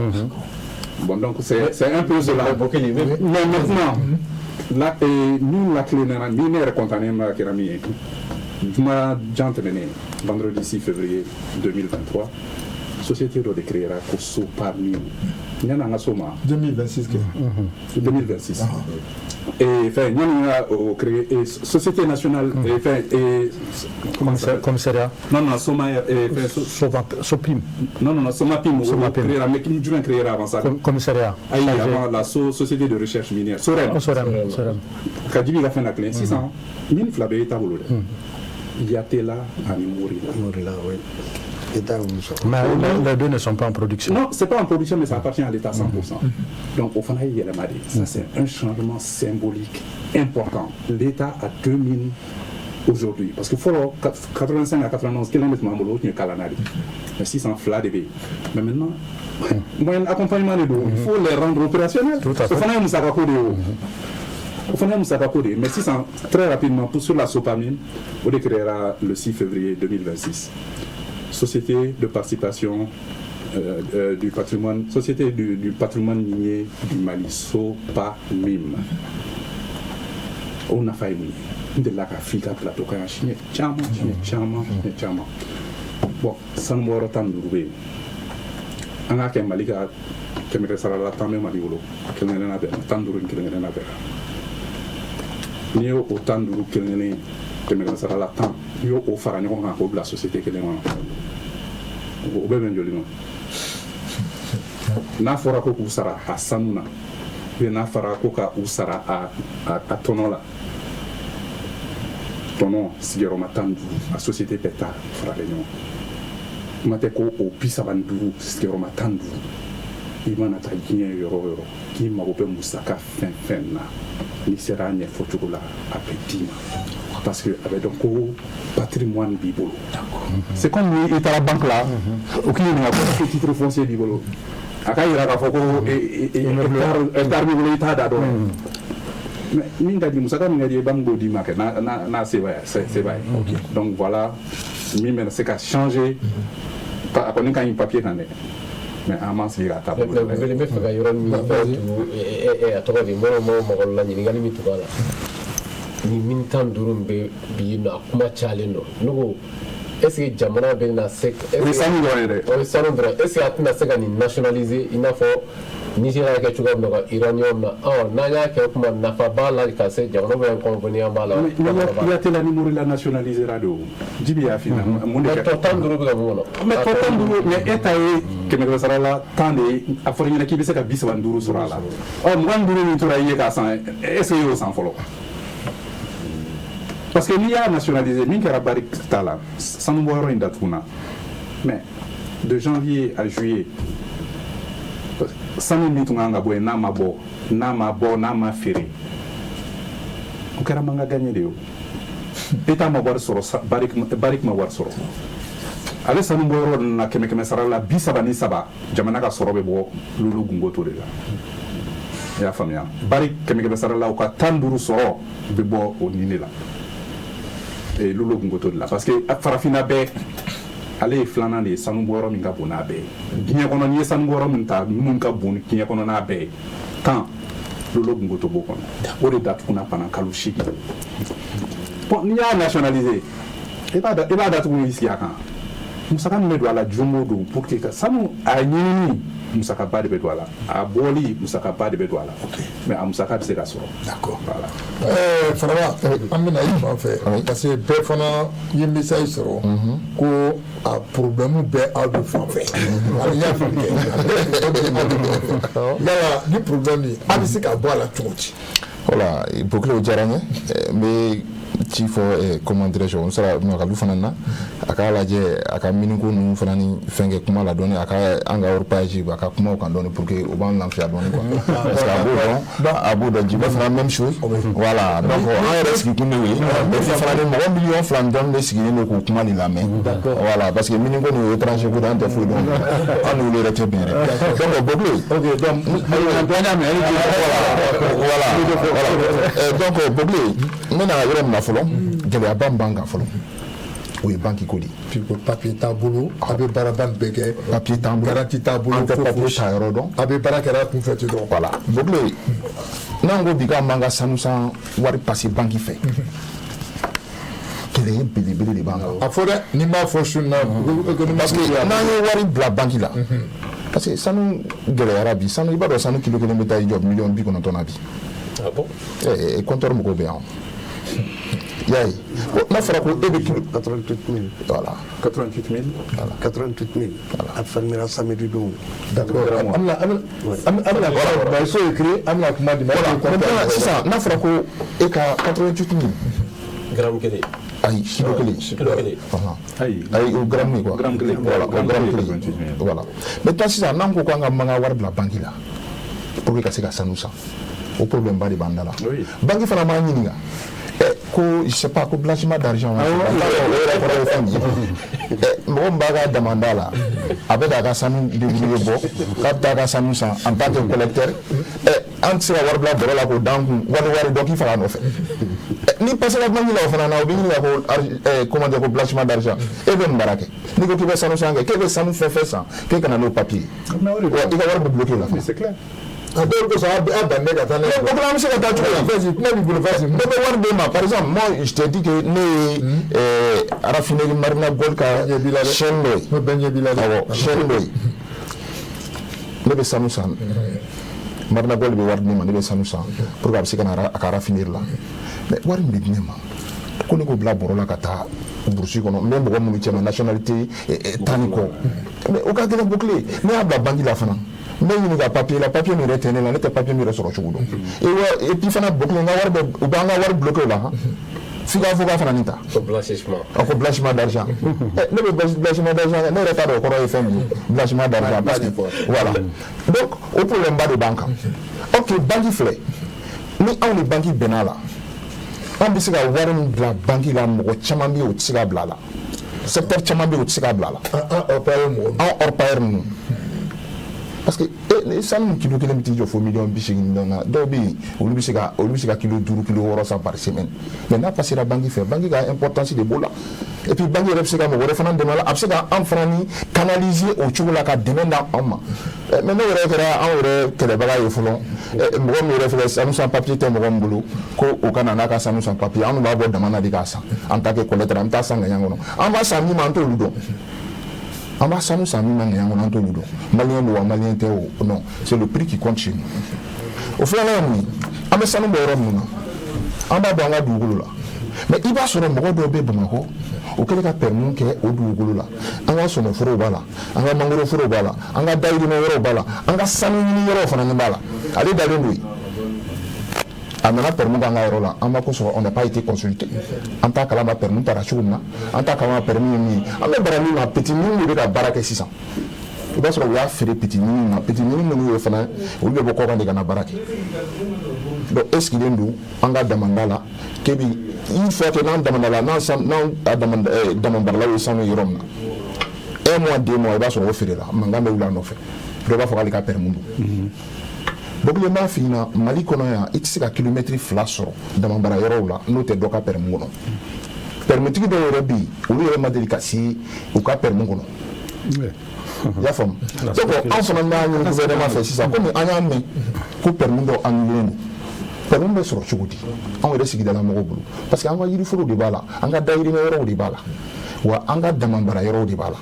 bon donc c'est un peu cela mais maintenant min la clé nana min ne yɛrɛ contané ma kɛra min ye juma jan tɛmɛnen vendredi 6 février 2023 société dɔ de créera ko Sopamim yani an ka so ma 2026 2026 et enfin yani a créé société nationale commissariat non Sopim non Somapim créera mais qui jumɛn créera avant ça commissariat avant la société de recherche minière Sorem ka Djiby ka fɛn la clé sisan mine fila bɛ État bolo dɛ Yatela ani Morila oui. Mais les deux ne sont pas en production. Non, c'est pas en production, mais ça appartient à l'État 100%. Donc, au final, ça c'est un changement symbolique important. L'État a 2 mines aujourd'hui. Parce qu'il faut 85 à 91 km de Kalanari. Mais 600 flas de B. Mais maintenant, un accompagnement de l'eau, il faut les rendre opérationnels. Tout à fait. Au final, nous savons coder. Mais 600, très rapidement, pour sur la Sopamim, on les créera le 6 février 2026. Société de participation du patrimoine, société du patrimoine minier du Mali, Sopamim. On a failli de la Afrique plateau quand Chine, Chama. Bon, ça nous aura tant de rouler. On a qu'un Malika, qui me restera là tant de Malivolo, qui n'est pas tant de rouler, qui n'est pas ni yo autant de rouler, qui n'est pas là tant. Yo au Faragnon pour la société qui est là. O bɛ bɛn joli ma n'a fɔra ko k'u sara a sanu na ou n'a fɔra ko ka u sara a tɔnɔ la tɔnɔ sigiyɔrɔma 15 a société bɛɛ ta faralen ɲɔgɔn kuma tɛ ko o 35 sigiyɔrɔma 15 i mana taa diɲɛ yɔrɔ o yɔrɔ k'i mago bɛ musaka fɛn fɛn na n'i sera a ɲɛfɔ cogo la a bɛ d'i ma parce que avec donc patrimoine bibolo. C'est comme il est à la banque là, aucun n'a pas de titre foncier bibolo. Aka ira ka foko hectare bibolo ita da do. Mais minga di musaka minga di bango di marque na c'est vrai. Donc voilà, mime c'est qu'à changer pas connait quand un papier quand même. Mais à masse il a table. Mais me faka yoro mi e atoro di mo la ni ngali mi to bala. Ni min tan durum be bi na kuma challenge no est-ce que jamana be na sec est-ce que atna sega ni nationaliser ina fo Nigeria ke chuga no iranium na na ya ke kuma na fa bala ka se jamana be convenir bala il y a tela ni Morila nationaliser radio Djiby ya fina mon de tan durum be mo mais tan durum mais eta ke me sara la tan de afori na ki be se ka bisaba nduru sura la mo nduru ni tura ye ka san est-ce que yo san folo. Parce que l'IA nationalisé, mais de janvier à juillet, ça nous dit que nama ferré. On a gagné de haut. État m'a voir sur barik m'a voir sur. Allez, ça nous voit na keme sara la bisabani saba, jamana ka sorobe bo lulu gungo to de la. Ya famia. Barik keme sara la o ka tanduru soro be bo o nini la. Et lolo gungoto de la parce que farafina be ale flana de sanu boro min ka bona be dinya kono ni sanu boro min ta mun ka bon dinya kono na be kan lolo gungoto bo kono o de date kuna pana kalushi bon ni ya nationaliser i b'a datugu i sigi a kan musaka min bɛ don a la don o don pour que ka sanu a ɲinini musakaba de bɛ don a la a bɔli musakaba de bɛ don a la mais a musaka bɛ se ka sɔrɔ. D'accord. Voilà. Faraba an bɛna i fan fɛ parce que bɛɛ fana ye message sɔrɔ ko a problème bɛɛ aw de fan fɛ ani y'a faamu kɛ yala ni problème ye a bɛ se ka bɔ a la cogo di. Voilà, Bokele o diyara n ye n bɛ ci fɔ comment dirais-je n sera ɲɔgɔnlu fana na a k'a lajɛ a ka miniko ninnu fana ni fɛn kɛ kuma la dɔɔni a ka an ka hors page a ka kuma o kan dɔɔni pour que o b'an lafiya dɔɔni quoi parce que a b'o dɔn Djibo fana même chose voilà donc an yɛrɛ sigikun de y'o ye et puis fana ni mɔgɔ miliyɔn 2 dɔɔni de sigilen don k'o kuma nin lamɛn voilà parce que miniko nin ye étranger ko de an tɛ foyi dɔn an n'olu yɛrɛ tɛ bɛn dɛ donc Bokele donc Bokele n bɛna yɔrɔ min na fɔlɔ gɛlɛyaba min b'an kan fɔlɔ o ye banque ko de ye papier t'a bolo a bɛ baaraba nin bɛɛ kɛ papier t'an bolo garantie t'a bolo an tɛ papier ta yɔrɔ dɔn a bɛ baara kɛra kun fɛ ten dɔrɔn voilà Bokele n'an ko bi k'an b'an ka sanu san wari pase banque fɛ gɛlɛya belebele de b'an kan a fɔ dɛ ni m'a fɔ su na parce que n'an ye wari bila banque la parce que sanu gɛlɛyara bi sanu i b'a dɔn sanu kilo kelen bɛ taa i jɔ miliyɔn 90 na bi Ah bon? compteur mɔgɔw bɛ yan y'a ye n'a fɔra ko e bɛ kilo 88 000. voilà 88 000. 88 000. A fermera samedi don. d'accord an bɛna so écrit an bɛna kuma di maintenant sisan n'a fɔra ko e ka 88 000 Gramme kelen. ayi kilo kelen ayi o gramme quoi gramme kelen voilà o gramme kelen voilà maintenant sisan n'an ko k'an ka mankan wari bila banque la pour que ka se ka sanu san o problème ba de b'an da la banque fana b'an ɲininka ko je sais pas ko blanchiment d'argent mɔgɔ min b'a ka damanda la a bɛ k'a ka sanu débrouiller bɔ k'a bɛ taa ka sanu san en tant que collecteur an tɛ se ka wari bila bɔrɔ la k'o d'an kun wari dɔ k'i faga nɔfɛ ni pasera banque la o fana na o bɛ ɲininka ko comment dire ko blanchiment d'argent e bɛ nin baara kɛ n'i ko k'i bɛ sanu san kɛ k'e bɛ sanu fɛn fɛn san k'e kana n'o papier i ka wari bɛ bloqué la C'est clair. a dɔw ko sa a dan ne ka taa ne ko an bɛ se ka taa cogo la vas-y kuma b'i bolo vas-y ne bɛ wari d'e ma par exemple moi je te dis que ne ye raffinerie Marina Gold ka chaîne dɔ ye bɛɛ ɲɛ b'i la dɛ awɔ chaîne dɔ ye ne bɛ sanu san Marina Gold bɛ wari di ne ma ne bɛ sanu san pour que a bɛ se ka na a ka raffinerie la mais wari min bɛ di ne ma ko ne k'o bila bɔrɔ la ka taa burusi kɔnɔ n bɛ mɔgɔ minnu cɛ ma nationalité tan ni kɔ mais o ka gɛlɛn Bokele ne y'a bila banque la fana n bɛ ɲininka papier la papier min yɛrɛ tɛ ne la ne tɛ papier min yɛrɛ sɔrɔ cogo dɔn et puis fana Bokele n ka wari bɛ u b'an ka wari bloqué o la f'i k'a fɔ k'a fana nin ta Ko blanchissement. a ko blanchiment d'argent ne bɛ blanchiment d'argent kɛ ne yɛrɛ t'a dɔn o kɔrɔ ye fɛn min ye blanchiment d'argent parce que voilà donc o problème ba de b'an kan ok banque filɛ ni anw ni banque bɛnna la an bɛ se ka wari min bila banque la mɔgɔ caman bɛ yen o tɛ se ka bila a la secteur caman bɛ yen o tɛ se ka bila a la an hors pair ninnu parce que sanu kilo kelen bɛ t'i jɔ fo miliyɔn 80 na dɔw bɛ yen olu bɛ se ka kilo 5 kilo 6 san par semaine mais n'a passera banque fɛ banque ka importance de b'o la et puis banque yɛrɛ bɛ se ka mɔgɔ wɛrɛ fana dɛmɛ a la a bɛ se ka an fana ni canaliser o cogo la ka dɛmɛ d'anw ma mais ne yɛrɛ kɛra anw yɛrɛ kɛlɛbaga ye fɔlɔ mɔgɔ min yɛrɛ filɛ sanu san papier tɛ mɔgɔ min bolo ko o ka na n'a ka sanu san papier anw b'a bɔ dama na de k'a san en tant que collecteur an bɛ taa san ŋaɲan kɔnɔ an b'a san min ma an t'olu dɔn an b'a sanu san min ma ŋaɲan kɔnɔ an t'olu dɔn maliyɛn don wa maliyɛn tɛ o non c'est le prix qui compte chez nous o filanan ye mun ye an bɛ sanu bɔ yɔrɔ minnu na an b'a dɔn an ka dugukolo la mais i b'a sɔrɔ mɔgɔ dɔw bɛ Bamakɔ o kɛlen ka permis kɛ o dugukolo la an ka sɔnɔforow b'a la an ka mangoro forow b'a la an ka dayirimɛ yɔrɔw b'a la an ka sanu ɲini yɔrɔw fana ni b'a la ale dalen don yen a nana permis k'an ka yɔrɔ la an b'a ko sɔrɔ on n'a pas été consulté an t'a kalama permis taara cogo min na an t'a kalama permis ye min ye an bɛ bara min na petit minnu de bɛ ka baara kɛ sisan i b'a sɔrɔ u y'a feere petit minnu ma petit minnu minnu ye fana olu bɛ bɔ kɔkan de ka na baara kɛ donc e sigilen don an ka damanda la k'e bi une fois que n'an damanda la n'an damabaralaw ye sanu yɔrɔ min na 1 mois 2 mois i b'a sɔrɔ o feerela mankan bɛ wuli a nɔfɛ dɔw b'a fɔ k'ale ka permis don Bokele n b'a f'i ɲɛna Mali kɔnɔ yan i tɛ se ka kilomètre 2 sɔrɔ damabara yɔrɔw la n'o tɛ dɔ ka permis kɔnɔ permitigi dɔw yɛrɛ bɛ yen olu yɛrɛ ma deli ka se u ka permis kɔnɔ i y'a faamu donc anw fana b'a ɲini gouvernement fɛ sisan komi an y'a mɛn ko permis dɔ annulé don permis bɛ sɔrɔ cogo di anw yɛrɛ sigidala mɔgɔw bolo parce que an ka yiriforow de b'a la an ka dayirimɛ yɔrɔw de b'a la wa an ka damabara yɔrɔw de b'a la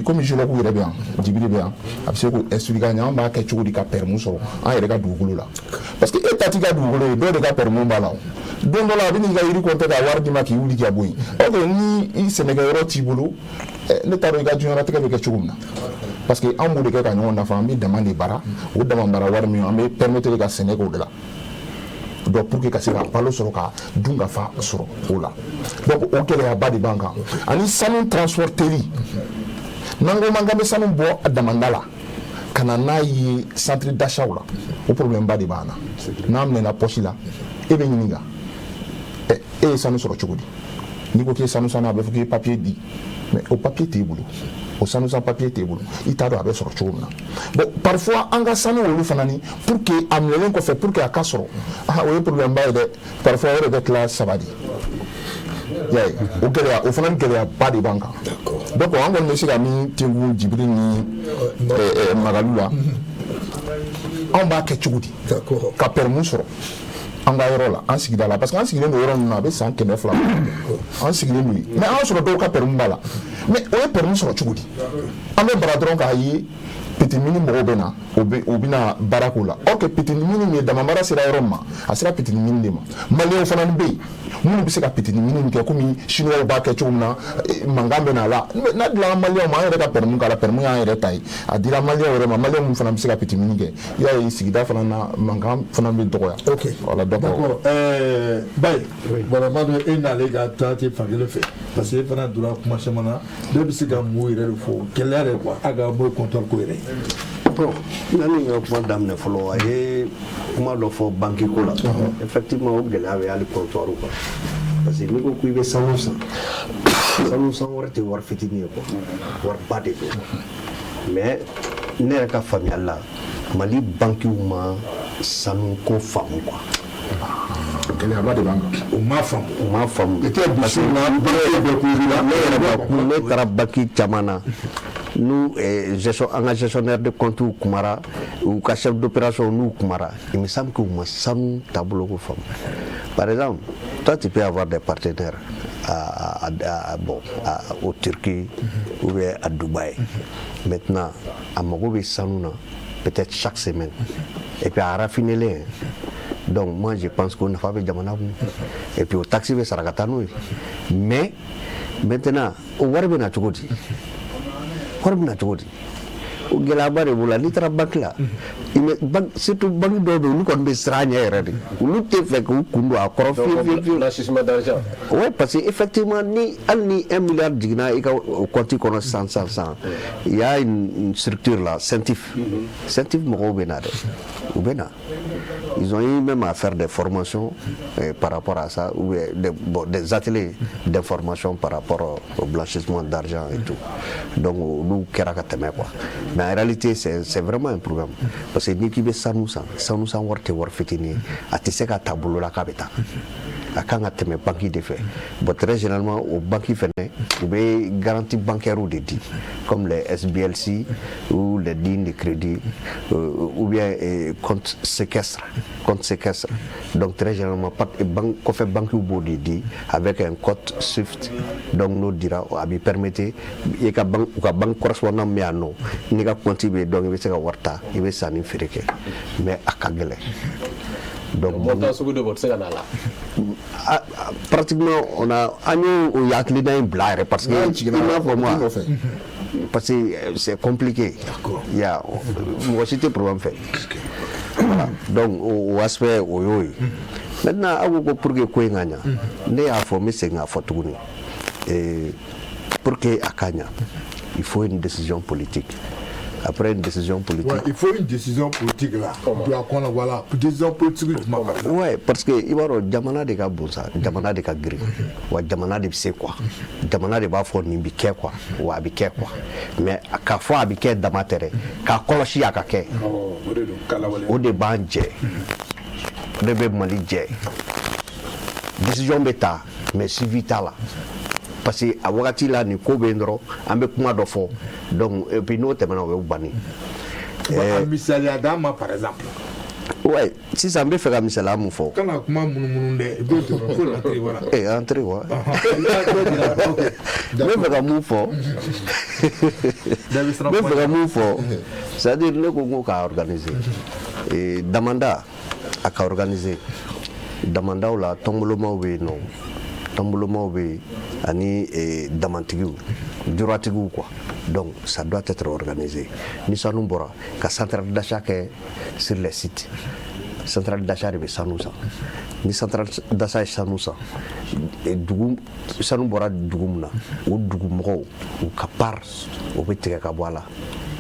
comme géologue yɛrɛ bɛ yan Jibiri bɛ yan a bɛ se k'o expliquer an ɲɛ an b'a kɛ cogo di ka permis sɔrɔ an yɛrɛ ka dugukolo la parce que e ta t'i ka dugukolo ye dɔw de ka permis b'a la don dɔ la a bɛ n'i ka yiri compter ka wari d'i ma k'i wuli ka bɔ yen ok ni i sɛnɛkɛyɔrɔ t'i bolo ne t'a dɔn i ka diɲɛlatigɛ bɛ kɛ cogo min na parce que an b'o de kɛ ka ɲɔgɔn nafa an bɛ dama de bara o dama bara wari min an bɛ permettre ka sɛnɛ k'o de la donc pour que ka se ka balo sɔrɔ ka dun ka fa sɔrɔ o la donc o gɛlɛyaba de b'an kan ani sanu transporteri n'an ko man kan bɛ sanu bɔ a damanda la ka na n'a ye centre d'achat la o problème ba de b'an na n'an minɛna poche la e bɛ ɲininka e ye sanu sɔrɔ cogo di n'i ko k'i ye sanu san a bɛ fɔ k'i ye papier di mais o papier t'e bolo o sanu san papier t'e bolo i t'a dɔn a bɛ sɔrɔ cogo min na bon parfois an ka sanu olu fana ni pour que a minɛlen kɔfɛ pour que a ka sɔrɔ o ye problème ba ye dɛ parfois o de bɛ tila saba de y'a ye o gɛlɛya o fana ni gɛlɛyaba de b'an kan donc an kɔni bɛ se ka min tengu Jibiri ni Magalu la anw b'a kɛ cogo di ka permis sɔrɔ an ka yɔrɔ la an sigida la parce que an sigilen don yɔrɔ min na a bɛ san 200 an sigilen don yen mais an sɔrɔ dɔw ka permis b'a la mais o ye permis sɔrɔ cogo di an bɛ bara dɔrɔn k'a ye pitimini mɔgɔw bɛ na o bɛ na baara k'o la or que pitimini ye damabara sera yɔrɔ min ma a sera pitimini de ma maliyɛnw fana bɛ yen minnu bɛ se ka pitimini kɛ komi chinois b'a kɛ cogo min na mankan bɛ na a la n'a dila maliyɛnw ma an yɛrɛ ka permis k'a la permis y'an yɛrɛ ta ye a dira maliyɛnw yɛrɛ ma maliyɛn minnu fana bɛ se ka pitimini kɛ i y'a ye sigida fana na mankan fana bɛ dɔgɔya. ok d'accord Baye bɔn maa dɔn e n'ale ka taa te fankelen fɛ parce que e fana donna kuma caman na bɛɛ bɛ se ka mun yɛrɛ de fɔ gɛlɛya de quoi a ka bɔ comptoir ko yɛrɛ. bon yani ka kuma daminɛ fɔlɔ a ye kuma dɔ fɔ banque ko la effectivement o gɛlɛya bɛ hali comptoir quoi parce que n'i ko k'i bɛ sanu san wɛrɛ tɛ wari fitinin ye quoi wari ba de don mais ne yɛrɛ ka faamuyali la Mali banquiw ma sanu ko faamu quoi. gɛlɛyaba de b'an kan o m'a faamu parce que ne taara banque caman na n'u an ka gestionnaire de compte kumara u ka chef d'opération n'u kumara il me semble que u ma sanu taabolo ko faamu. Par exemple, toi tu peux avoir des partenaires au Turquie ou bien à Dubaï. Maintenant, à mago bɛ sanu na peut-être chaque semaine et puis à raffiner les. Donc moi je pense qu'on n'a pas fait jamana et puis au taxi be sarakata n'o ye mais maintenant o wari bɛ na cogo di o gɛlɛyaba de b'o la n'i taara banque la surtout banque dɔw bɛ yen olu kɔni bɛ siran a ɲɛ yɛrɛ de olu tɛ fɛ k'u kun don a kɔrɔ fiyewu. Blanchissement d'argent. Oui, parce que effectivement hali ni 1 milliard jiginna i ka compte kɔnɔ sisan il y a une structure là CENTIF mɔgɔw bɛ na dɛ u bɛ na ils ont eu même à faire des formations par rapport à ça ou des ateliers d'information par rapport au blanchissement d'argent et tout donc olu kɛra ka tɛmɛ quoi mais en réalité c'est vraiment un problème parce que n'i k'i bɛ sanu san wari tɛ wari fitinin ye a tɛ se ka ta bolo la k'a bɛ taa a kan ka tɛmɛ banque de fɛ bon très généralement o banque fɛnɛ u bɛ garantie bancaire de di comme les SBLC ou les lignes de crédit ou bien compte séquestre donc très généralement kɔfɛ banque b'o de di avec un code SWIFT donc n'o dira a b'i permettre u ka banque correspondant min yan nɔ n'i ka compte bɛ donc i bɛ se ka wari ta i bɛ sanni feere kɛ mais a ka gɛlɛn. Donc montant sugu dɔ bɛ se ka na la. Pratiquement on y'o hakilina in bila yɛrɛ parce que i m'a fɔ moi parce que c'est compliqué. Mɔgɔ si tɛ problème fɛ. Voilà. Donc o aspect o y'o ye. Maintenant aw ko pour que ko in ka ɲa ne y'a fɔ n bɛ segin k'a fɔ tuguni pour que a ka ɲa il faut une décision politique. Après une décision politique. Ouais, il faut une décision politique là. Voilà, décision politique. Ouais, parce que il va y avoir jamana de ka bonsa, jamana de ka gris. Wa jamana de se quoi. Jamana de b'a fɔ nin bi kɛ quoi, wa a bi kɛ quoi. Mais k'a fɔ a bi kɛ dama tɛ dɛ, k'a kɔlɔsi a ka kɛ. O de b'an jɛ. O de bɛ Mali jɛ. Décision bɛ ta, mais suivi t'a la. Parce que a wagati la ni ko bɛ yen dɔrɔn an bɛ kuma dɔ fɔ donc et puis n'o tɛmɛna o bɛ banni. Misaliya d'an ma par exemple Ouais, sisan n bɛ fɛ ka misaliya mun fɔ. Kana kuma munumunu dɛ, i b'o dɔrɔn fo latiri voilà. Entrée wa. N bɛ fɛ ka mun fɔ. N bɛ fɛ ka mun fɔ. C'est-à-dire ne ko n ko k'a organiser. Damanda a ka organiser. Damandaw la tɔnbolomaw bɛ yen nɔ. Tɔnbolomaw bɛ yen ani damantigiw, juratigiw quoi. Donc ça doit être organisé. Ni sanu bɔra ka centrale d'achat kɛ sur les sites. Centrale d'achat de bɛ sanu san. Ni centrale d'achat ye sanu san, sanu bɔra dugu min na, o dugumɔgɔw u ka part o bɛ tigɛ ka bɔ a la.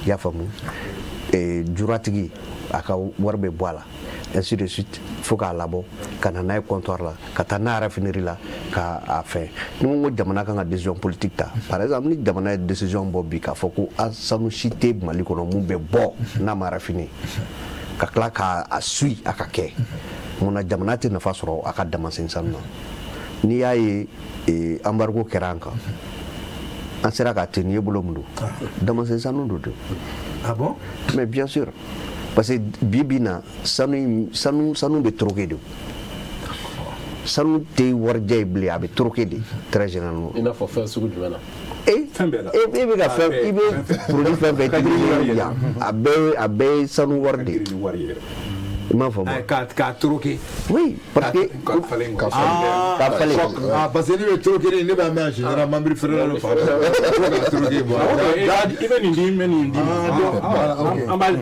I y'a faamu? Juratigi a ka wari bɛ bɔ a la. Ainsi de suite, fo k'a labɔ ka na n'a ye comptoir la ka taa n'a raffinerie la k'a fɛn. Ni n ko jamana kan ka décision politique ta, par exemple ni jamana ye décision bɔ bi k'a fɔ ko sanu si tɛ Mali kɔnɔ mun bɛ bɔ n'a ma raffiner, ka tila k'a suit a ka kɛ, munna jamana tɛ nafa sɔrɔ a ka damasen sanu na. N'i y'a ye embargo kɛra an kan, an sera k'a tenir i bolo mun don, damasen sanu don. Ah bon? Mais bien sûr. Parce que bibina sanu be troqué de. Sanu te warjay bli a be troqué de très généralement. Il n'a pas fait ce que tu veux là. Et be ka faire il be produit fait abe sanu warde. Ma femme. Ka troqué. Oui, parce que parce que ni be troqué ne ba ma général membre frère le fa.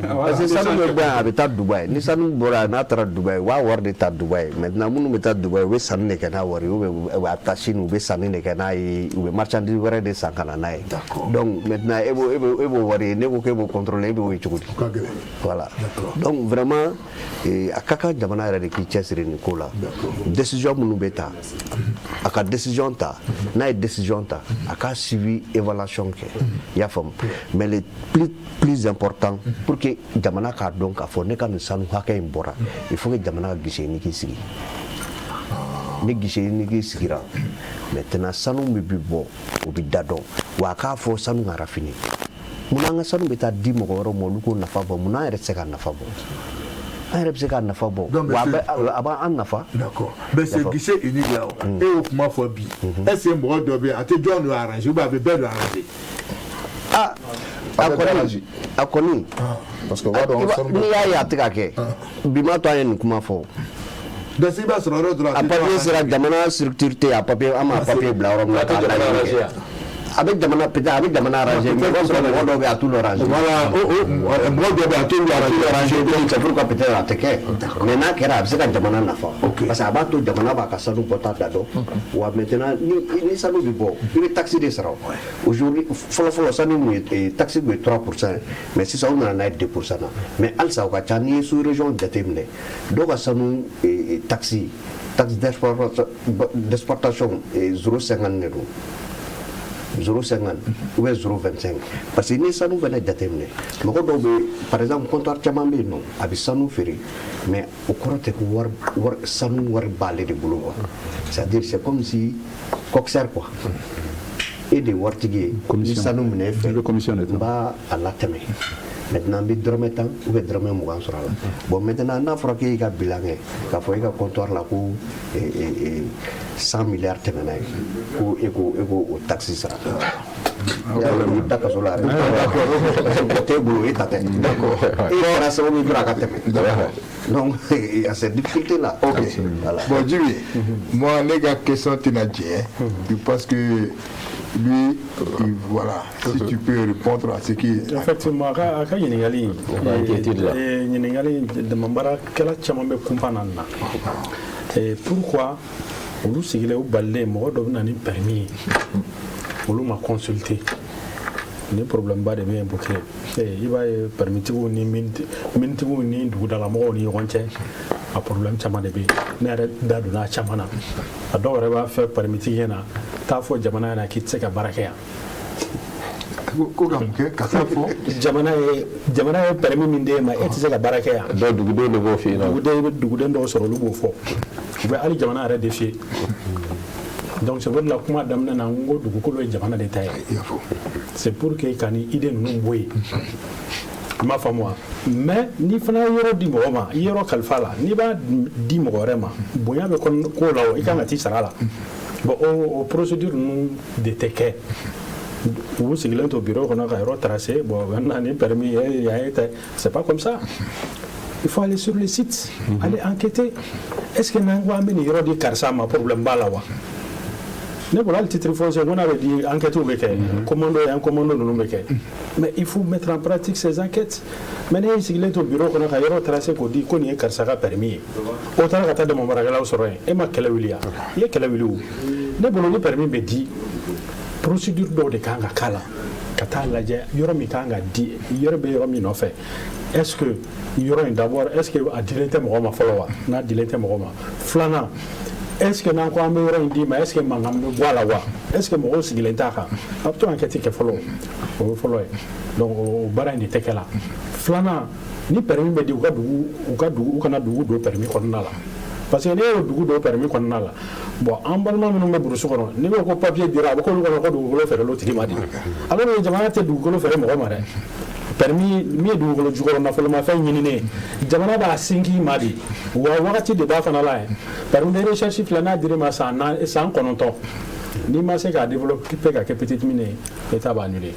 Parce que sanu be ba a be ta Dubai. Ni sanu bora na tra Dubai, wa warde ta Dubai. Maintenant munu be ta Dubai, we sanu ne kana wari, we attaché nous be sanu ne kana ou be marchandise wara de sankana nae. Donc maintenant ebo wari ne ko ke bo contrôler ebo we chukudi. Voilà. Donc vraiment a ka kan jamana yɛrɛ de k'i cɛsiri nin ko la. Décision minnu bɛ ta a ka décision ta, n'a ye décision ta a ka suivi évaluation kɛ, i y'a faamu. Mais le plus important pour que jamana k'a dɔn k'a fɔ ne ka nin sanu hakɛ in bɔra, il faut que jamana ka guichet unique sigi. Ni guichet unique sigira, maintenant sanu min bɛ bɔ o bɛ da dɔn wa a k'a fɔ sanu ka raffiner. Munna an ka sanu bɛ taa di mɔgɔ wɛrɛw ma olu k'o nafa bɔ, munna an yɛrɛ tɛ se ka nafa bɔ? An yɛrɛ bɛ se ka nafa bɔ wa a b'an nafa. D'accord. Mais c'est guichet unique là. Et o kuma fɔ bi. Est-ce que mɔgɔ dɔ bɛ yen a tɛ jɔn dɔ arranger ou bien a bɛ bɛɛ dɔ arranger? A kɔni. Parce que n'i y'a ye a tɛ ka kɛ bi ma to an ye nin kuma fɔ. Donc i b'a sɔrɔ yɔrɔ dɔ la. A papier sera jamana structure tɛ a papier an ma papier bila yɔrɔ min na k'a lajɛ. A bɛ jamana peut-être a bɛ jamana arranger mais mɔgɔ dɔw bɛ a t'olu arranger. Voilà mɔgɔ dɔ bɛ a t'olu arranger donc c'est pourquoi peut-être a tɛ kɛ mais n'a kɛra a bɛ se ka jamana nafa parce que a b'a to jamana b'a ka sanu bɔta da dɔn wa maintenant ni sanu bɛ bɔ i bɛ taxe de sara aujourd'hui fɔlɔ sanu mun ye taxe kun ye 3% mais sisan u nana n'a ye 2% na mais halisa o ka ca n'i ye sous région jateminɛ dɔw ka sanu taxe d'exportation 0,50 de don. 0,50 ou bien 0,25 parce que ni sanu fana jateminɛ mɔgɔ dɔw bɛ par exemple comptoir caman bɛ yen nɔ a bɛ sanu feere mais o kɔrɔ tɛ ko sanu wari b'ale de bolo quoi c'est à dire c'est comme si coxeur quoi e de ye waritigi ye ni sanu minɛ e fɛ n b'a a latɛmɛ maintenant n bɛ dɔrɔmɛ 10 ou bien dɔrɔmɛ 20 sɔrɔ a la bon maintenant n'a fɔra k'e ka bilan kɛ k'a fɔ e ka comptoir la ko 100 milliards tɛmɛna ye ko e ko o taxe sara ta kaso la o t'e bolo e ta tɛ e kɛra sababu ye dɔrɔn a ka tɛmɛ donc il y a cette difficulté là. Ok. Bon Djibi, moi les gars question tɛna jɛ parce que lui voilà si tu peux répondre à ce qui effectivement a ka ɲininkali ɲininkali damabaarakɛla caman bɛ kunpan na na pourquoi olu sigilen u balilen mɔgɔ dɔ bɛ na ni permis ye olu ma consulter ni problème ba de bɛ yen pour que i b'a ye permitigiw ni minitigiw ni dugudalamɔgɔw ni ɲɔgɔn cɛ a problème caman de bɛ yen ne yɛrɛ da donna a caman na a dɔw yɛrɛ b'a fɛ permitigi ɲɛna taa fɔ jamana ɲɛna k'i tɛ se ka baara kɛ yan ko ka mun kɛ ka taa fɔ jamana ye permis min d'e ma e tɛ se ka baara kɛ yan dɔw dugudenw de b'o f'i ɲɛna i bɛ duguden dɔw sɔrɔ olu b'o fɔ u bɛ hali jamana yɛrɛ de f'i donc c'est pour la kuma daminɛ na n ko dugukolo ye jamana de ta ye c'est pour que ka ni idée ninnu bɔ yen m'a faamu wa mais ni fana yɔrɔ di mɔgɔ ma i yɔrɔ kalifa la n'i b'a di mɔgɔ wɛrɛ ma bonya bɛ ko la o i kan ka t'i sara la bon o procédure ninnu de tɛ kɛ u sigilen to bureau kɔnɔ ka yɔrɔ tracer bon maintenant ni permis c'est pas comme ça. Il faut aller sur le site, aller enquêter. Est-ce que n'an ko an bɛ nin yɔrɔ di karisa ma problème b'a la wa? Ne bolo hali titre foncier on avait dit enquête bɛ kɛ commando yan commando ninnu bɛ kɛ mais il faut mettre en pratique ces enquêtes. mais ne sigilen to bureau kɔnɔ ka yɔrɔ tracer k'o di ko nin ye karisa ka permis ye o taara ka taa damabarakɛlaw sɔrɔ yen e ma kɛlɛ wuli ya i ye kɛlɛ wuli o ne bolo ni permis bɛ di procédure dɔw de kan ka k'a la ka taa lajɛ yɔrɔ min kan ka di yɔrɔ bɛ yɔrɔ min nɔfɛ est-ce que yɔrɔ in d'abord est-ce que a dilen tɛ mɔgɔ ma fɔlɔ wa n'a dilen tɛ mɔgɔ ma filanan est-ce que n'an ko an bɛ yɔrɔ in d'i ma est-ce que mankan bɛ bɔ a la wa est-ce que mɔgɔw sigilen t'a kan a bɛ to enquête kɛ fɔlɔ o ye fɔlɔ ye donc o baara in de tɛ kɛ la filanan ni permis bɛ di u kana dugu don permis kɔnɔna la parce que ne y'o dugu don permis kɔnɔna la bon an balima minnu bɛ burusi kɔnɔ n'i ko papier dira a bɛ k'olu kɔnɔ ko dugukolo fɛrɛlen tigi ma di alors que jamana tɛ dugukolo fɛrɛ mɔgɔ ma dɛ permis min ye dugukolo jukɔrɔ nafolomafɛn ɲininen jamana b'a sinki ma de wa wagati de b'a fana la ye permis de recherche filɛ n'a dir'i ma san 9 n'i ma se k'a développer ka kɛ petite mine ye État b'a annuler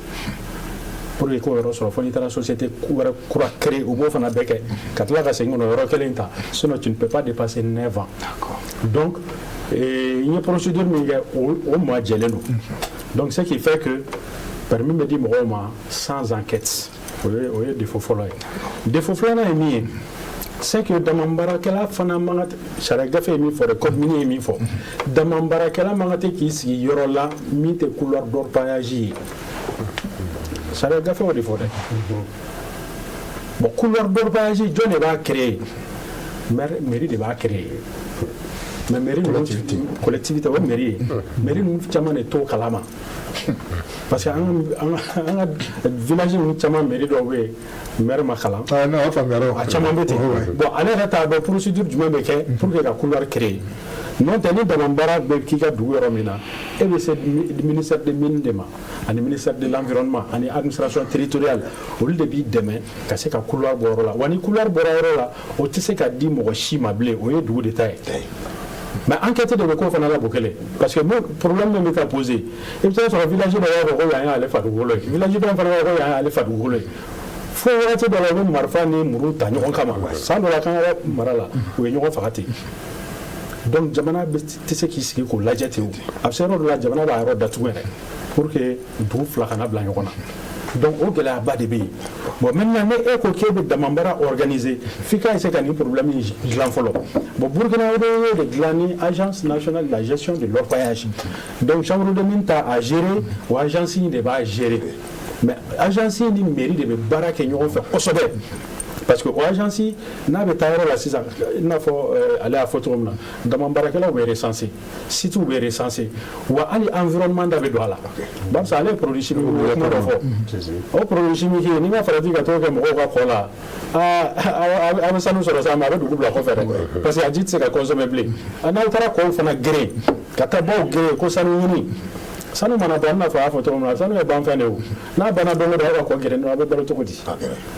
pour que k'o yɔrɔ sɔrɔ fo n'i taara société wɛrɛ kura créer u b'o fana bɛɛ kɛ ka tila ka segin kɔnɔ yɔrɔ kelen ta sinon tu ne peux pas dépasser 9 ans donc n ye procédure min kɛ o majɛlen don donc ce qui fait que permis bɛ di mɔgɔw ma sans enquête o ye défaut fɔlɔ ye défaut filanan ye min ye c'est que damabaarakɛla fana man ka sariya gafe ye min fɔ dɛ code minier ye min fɔ damabaarakɛla man ka tɛ k'i sigi yɔrɔ la min tɛ couleur d'orpaillage ye sariya gafe o de fɔ dɛ bon couleur d'orpaillage jɔn de b'a créer mairie de b'a créer mais mairie collectivité o ye mairie ye mairie ninnu caman de t'o kalama parce que an ka village ninnu caman mairie dɔw bɛ yen maire ma kalan a caman bɛ ten bon ale yɛrɛ t'a dɔn procédure jumɛn bɛ kɛ pour que ka couloir créer n'o tɛ ni damabaara bɛ k'i ka dugu yɔrɔ min na e bɛ se ministère des mines de ma ani ministère de l'environnement ani administration territoriale olu de b'i dɛmɛ ka se ka couloir bɔ yɔrɔ la wa ni couloir bɔra yɔrɔ la o tɛ se ka di mɔgɔ si ma bilen o ye dugu de ta ye mais enquête de bɛ k'o fana la bɔ kelen parce que problème min bɛ ka poser i bɛ taa sɔrɔ village dɔ b'a fɔ ko yan y'ale fa dugukolo ye village dɔ fana b'a fɔ ko yan y'ale fa dugukolo ye fo wagati dɔ la u bɛ marifa ni muru ta ɲɔgɔn kama san dɔ la kan ka mara la u ye ɲɔgɔn faga ten donc jamana tɛ se k'i sigi k'o lajɛ ten o a bɛ se yɔrɔ dɔ la jamana b'a yɔrɔ datugu yɛrɛ pour que dugu fila kana bila ɲɔgɔn na donc o gɛlɛyaba de bɛ yen bon maintenant ne e ko k'e bɛ damabaara organiser f'i ka essayer ka nin problème in dilan fɔlɔ bon Burkina o de dilan ni agence nationale de la gestion de l'orpaillage donc chambre de mine t'a à gérer o agence in de b'a gérer mais agence in ni mairie de bɛ baara kɛ ɲɔgɔn fɛ kosɛbɛ parce que o agence n'a bɛ taa yɔrɔ la sisan i n'a fɔ ale y'a fɔ cogo min na damabaarakɛlaw bɛ recenser sites bɛ recenser wa hali environnement da bɛ don a la barisa ale ye produit chimique ye kuma dɔ fɔ o produit chimique n'i ma farati ka t'o kɛ mɔgɔw ka kɔ la a bɛ sanu sɔrɔ sa mais a bɛ dugu bila kɔfɛ dɛ parce que a ji tɛ se ka consommer bilen n'aw taara kɔw fana geren ka taa baw geren ko sanu ɲini sanu mana bɔ n'a fɔ a y'a fɔ cogo min na sanu ye banfɛn de ye o n'a banna don o don aw ka kɔ geren a bɛ balo cogo di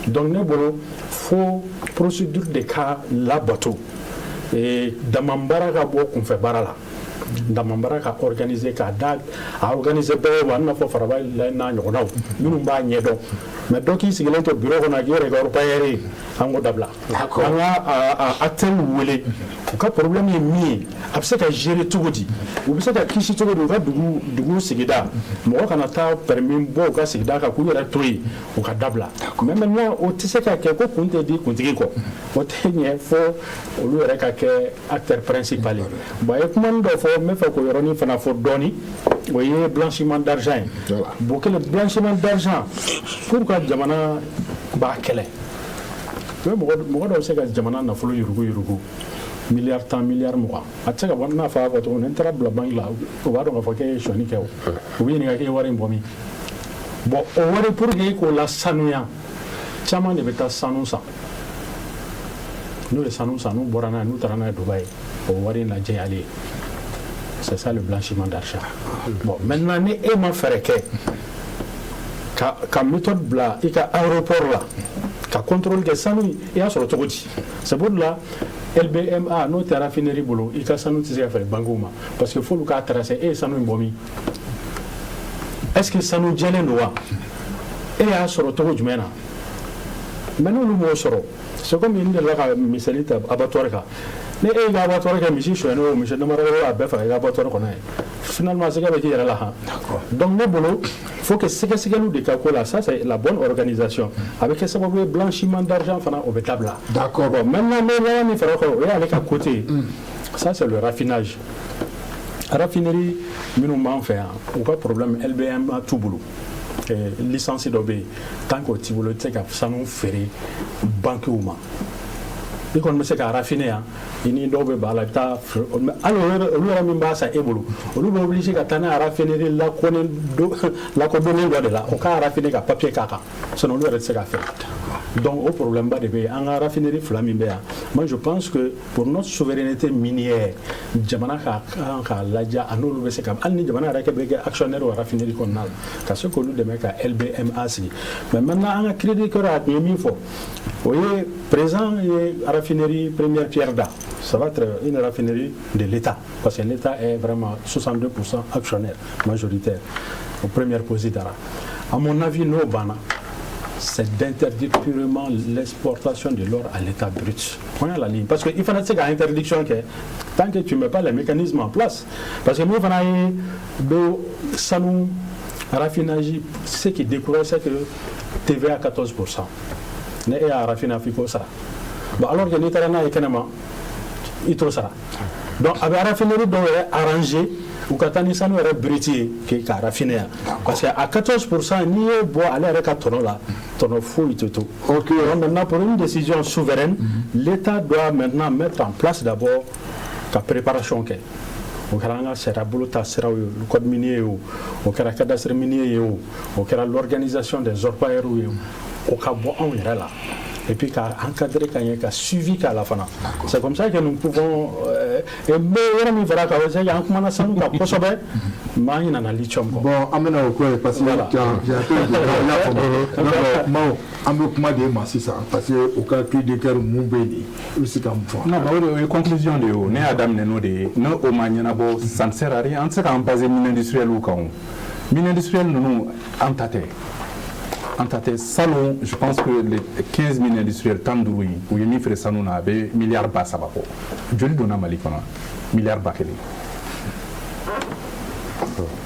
donc ne bolo fo procédure de ka labato damabaara ka bɔ kunfɛ baara la damabaara ka organiser k'a da a organiser bɛɛ ma n'a fɔ faraba n'a ɲɔgɔnnaw minnu b'a ɲɛdɔn mais dɔ k'i sigilen to bureau kɔnɔ k'i yɛrɛ kɛ orpailleur ye an k'o dabila an ka acteur wele u ka problème ye min ye a bɛ se ka gérer cogo di u bɛ se ka kisi cogo di u ka dugu sigida mɔgɔ kana taa permis bɔ u ka sigida kan k'u yɛrɛ to yen u ka dabila mais maintenant o tɛ se ka kɛ ko kun tɛ di kuntigi kɔ o tɛ ɲɛ fo olu yɛrɛ ka kɛ acteur principal ye bon a ye kuma dɔ fɔ n bɛ fɛ k'o yɔrɔnin fana fɔ dɔɔni o ye blanchiment d'argent ye bon kelen blanchiment d'argent pour ka jamana b'a kɛlɛ mɔgɔ dɔw bɛ se ka jamana nafolo yurugu miliyari 10 miliyari 20 a tɛ se ka bɔ n'a fɔ a fɔ cogo min n taara bila banque la o b'a dɔn k'a fɔ k'e ye sonyani kɛ o u bɛ ɲininka k'e ye wari in bɔ min bon o wari pour que k'o la sanuya caman de bɛ taa sanu san n'u ye sanu san n'u bɔra n'a ye n'u taara n'a ye Dubaï o wari in lajɛ ale ye c'est ça le blanchiment d'argent bon maintenant ni e ma fɛɛrɛ kɛ ka méthode bila i ka aéroport la ka contrôle kɛ sanu i y'a sɔrɔ cogo di c'est pour la LBMA n'o tɛ raffinerie bolo i ka sanu tɛ se ka feere banques ma parce que f'olu k'a tracer e ye sanu in bɔ min est-ce que sanu jɛlen don wa e y'a sɔrɔ cogo jumɛn na mais n'olu m'o sɔrɔ c'est comme n delila ka misali ta abattoir kan ni e ka abattoir kɛ misi sonyɛnen o misi damadɔ a bɛɛ faga i ka abattoir kɔnɔ ye finalement sɛgɛ bɛ k'i yɛrɛ la han donc ne bolo faut que sɛgɛsɛgɛliw de ka ko la ça c'est la bonne organisation a bɛ kɛ sababu ye blanchiment d'argent fana o bɛ dabila d'accord bon maintenant ne laban min fara o kan o y'ale ka côté ça c'est le raffinage raffinerie minnu b'an fɛ yan u ka problème LBMA t'u bolo licence dɔ bɛ yen tant que o t'i bolo i tɛ se ka sanu feere banques ma i kɔni bɛ se ka raffiner yan i ni dɔw bɛ b'a la i bɛ taa hali olu yɛrɛ min b'a san e bolo olu bɛ obligé ka taa n'a raffinerie lakodɔnnen dɔ de la o k'a raffiner ka papier k'a kan sinon olu yɛrɛ tɛ se k'a feere donc o problème ba de bɛ yen an ka raffinerie fila min bɛ yan moi je pense que pour notre souveraineté minière jamana ka kan k'a lajɛ a n'olu bɛ se ka hali ni jamana yɛrɛ bɛ kɛ actionnaire o raffinerie kɔnɔna la ka se k'olu dɛmɛ ka LBMA sigi mais maintenant an ka créditeur a tun ye min fɔ o ye président ye raffinerie première pierre da ça va être une raffinerie de l'État parce que l'État est vraiment 62% actionnaire majoritaire au premier position. À mon avis, nos bana, c'est d'interdire purement l'exportation de l'or à l'état brut. Point à la ligne. Parce qu'il faut une interdiction que tant que tu ne mets pas les mécanismes en place. Parce que nous, on a eu raffinage, ce qui découvre, c'est que TVA à 14%. Ne est à raffiner ça. Bon, alors que l'État n'a économiquement, il trouve ça. Donc, avec la raffinerie, donc, arrangé, ou quand on est un britier qui a raffiné. Parce qu'à 14%, ni bon aller avec un tonneau là, tonneau fou et tout. Ok. Donc, maintenant, pour une décision souveraine, l'État doit maintenant mettre en place d'abord la préparation. O kɛra an ka sariya bolo ta siraw ye le code minier ye o kɛra cadastre minier ye o kɛra l'organisation des orpailleurs ye o ka bɔ anw yɛrɛ la et puis qu'à encadrer quand il y a suivi qu'à la fin. C'est comme ça que nous pouvons et meilleur mi fera ka wese ya kuma na sanu ka kosobe ma ina na lithium ko. Bon, amena ko parce que j'ai un kuma de ma sisa parce que au cas que de cœur mumbeni aussi comme fois. Non, la conclusion de ne Adam Neno de no o manyana bo ça ne sert à rien, on sait qu'en base mine industrielle ou quand mine industrielle nous entate en tête salon, je pense que les 15 mines industrielles tandoui où il y a mis fait salon na be milliards bas ça va pas. Je lui donne à Mali pendant milliards bas kele.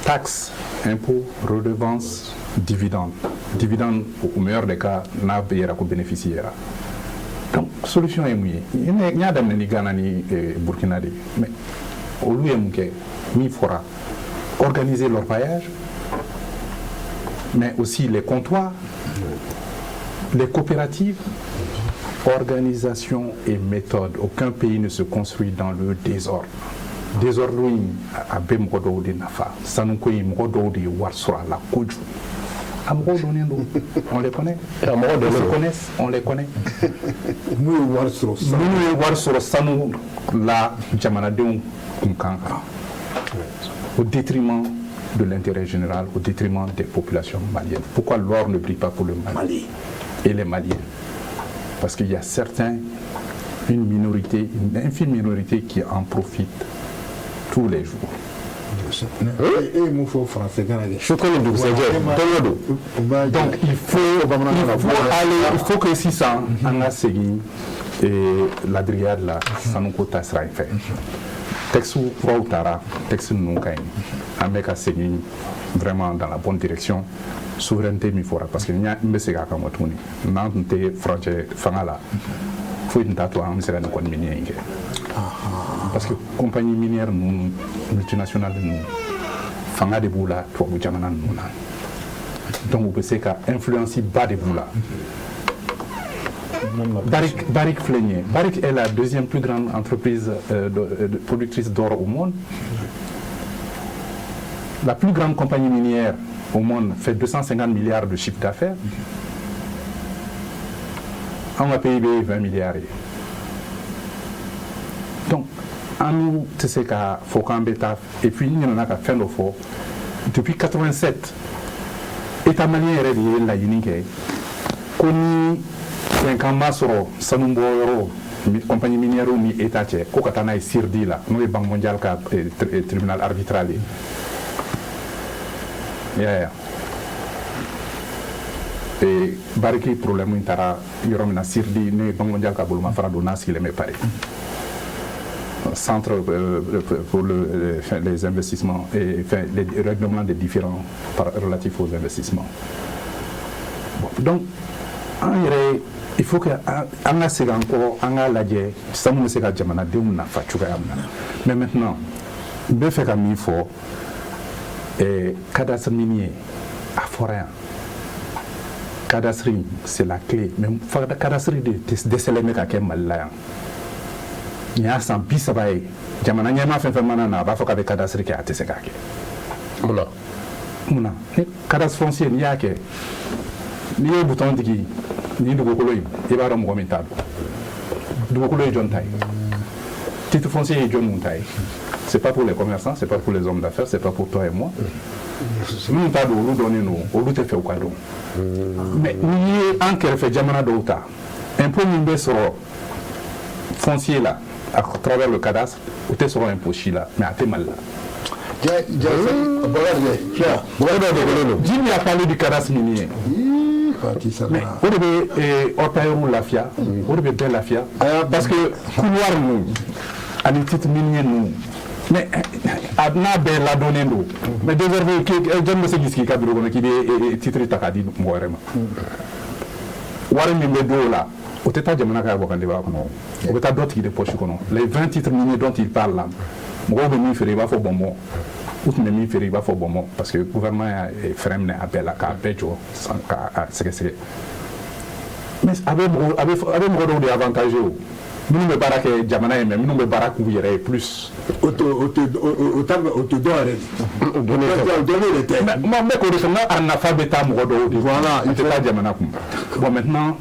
Taxes, impôts, redevances, dividendes. Dividendes au meilleur des cas n'a payé ko bénéficiaire. Donc solution est mouillée. Il y a d'amener ni Ghana ni Burkina de mais au lieu de mi fora organiser leur voyage mais aussi les comptoirs, les coopératives, organisation et méthode. Aucun pays ne se construit dans le désordre. Désordre, on les connaît. On les connaît. Au détriment de l'intérêt général, au détriment des populations maliennes. Pourquoi l'or ne brille pas pour le Mali et les Maliens? Parce qu'il y a certains, une minorité, une infime minorité qui en profite tous les jours. Donc il faut que si ça, on a segui la dryade là, ça nous coûte à se faire. Texte Tara, texte Nunkain, avec seguir vraiment dans la bonne direction. Souveraineté mi fora parce que n'y a une sega comme tout ni n'ante frontière fangala faut une tatou en sera de compagnie minière parce que compagnie minière nous multinationale nous fanga de boula toi vous jamana nous donc vous pensez qu'à influencer bas de boula. Barrick Fleignier. Barrick est la deuxième plus grande entreprise productrice d'or au monde. La plus grande compagnie minière au monde fait 250 milliards de chiffre d'affaires. On a PIB 20 milliards. Donc, en nous, tu sais qu'il faut qu'on bêta. Et puis, il y en a qu'à faire le fort. Depuis 1987, l'État malien est relié la unique. Connu kan ma sɔrɔ sanu bɔ yɔrɔ compagnie minière ni état cɛ ko ka taa n'a ye CIRD la n'o ye banque mondiale ka tribunal arbitral ye ya bariki problème in taara yɔrɔ min na CIRD n'o ye banque mondiale ka bolomafara don n'a sigilen bɛ Paris centre pour les investissements et les règlements des différents relatifs aux investissements. Bon, donc, il faut que an ka segin encore an ka lajɛ sanu bɛ se ka jamanadenw nafa cogoya min na mais maintenant n bɛ fɛ ka min fɔ cadastre minier a fɔra yan cadastre c'est la clé mais cadastre de dɛsɛlen bɛ ka kɛ Mali la yan. Ni y'a san 30 ye jamana ɲɛma fɛn fɛn mana na a b'a fɔ k'a bɛ cadastre kɛ a tɛ se k'a kɛ munna ni cadastre foncier n'i y'a kɛ n'i ye bouton digi ni dugukolo in i b'a dɔn mɔgɔ min t'a dɔn dugukolo ye jɔn ta ye titre foncier ye jɔn mun ta ye c'est pas pour les commerçants c'est pas pour les hommes d'affaires c'est pas pour toi et moi minnu t'a dɔn olu dɔnnen don olu tɛ fɛ u ka dɔn mais n'i ye an kɛrɛfɛ jamana dɔw ta impôt min bɛ sɔrɔ foncier la à travers le cadastre, ou t'es sur un pochi là, mais à tes mal là. Jimmy a parlé du cadastre minier. Mais on devait opérer la FIA, on devait bien la FIA, parce que couloir nous, à des titres miniers nous, mais à n'a bien la donner nous. Mais désormais, j'aime me dire qu'il y a des titres takadi moi vraiment. Warren Mimbedo là. Au total, les 20 titres miniers dont il parle là, parce que le gouvernement est fermé à Bella, mais avec des avantages, nous ne barak et Jamana, mais nous ne barak où il y aurait plus. Autant bon, maintenant,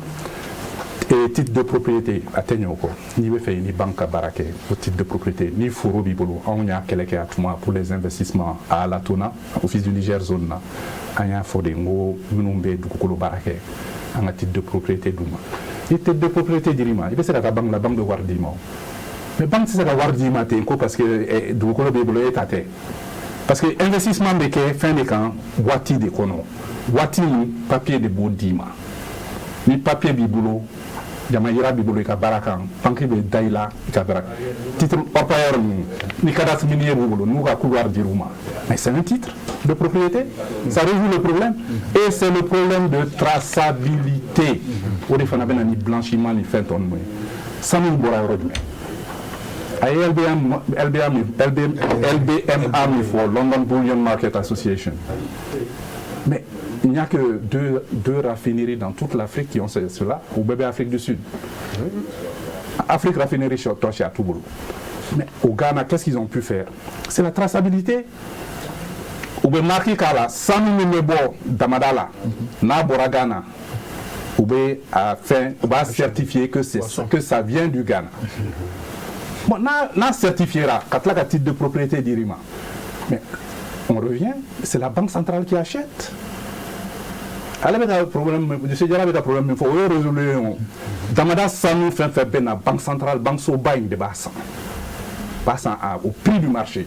et titre de propriété, atteignez encore. Ni fait ni banque à baraquer au titre de propriété, ni fourreau bibolo. On y a quelqu'un pour les investissements à la Tona, au fils du Niger zone. On y a fait des mots, nous du Kolo baraquer. On a titre de propriété d'Ouma. Et titre de propriété d'Irima, il y a la banque de Wardima. Mais banque c'est la Wardima, parce que du Kolo bibolo est à terre. Parce que investissement de fin de camp, Wati de Kono, Wati papier de Boudima. Ni papier bibolo. Jamayira bibolo ka barakan banque be daila ka barak titre opérateur ni cadastre minier bibolo nous ka couloir diruma mais c'est un titre de propriété ça résout le problème et c'est le problème de traçabilité au défend na ni blanchiment ni fait on moi ça nous bora rodme ay LBMA for London Bullion Market Association mais il n'y a que deux raffineries dans toute l'Afrique qui ont cela, au bébé Afrique du Sud. Afrique raffinerie touche à tout boulot. Mais au Ghana, qu'est-ce qu'ils ont pu faire? C'est la traçabilité. Ou bien marqué qu'à sans nous Damadala, na Bora Ghana, ou bien certifier que ça vient du Ghana. Bon, na certifiera, quand la titre de propriété d'Irima. Mais on revient, c'est la banque centrale qui achète. Alors, il y a un problème, je sais qu'il y a un problème, il faut résoudre. Damada Sanu fait la banque centrale, banque Sobaïn de Bassan. Bassan au prix du marché.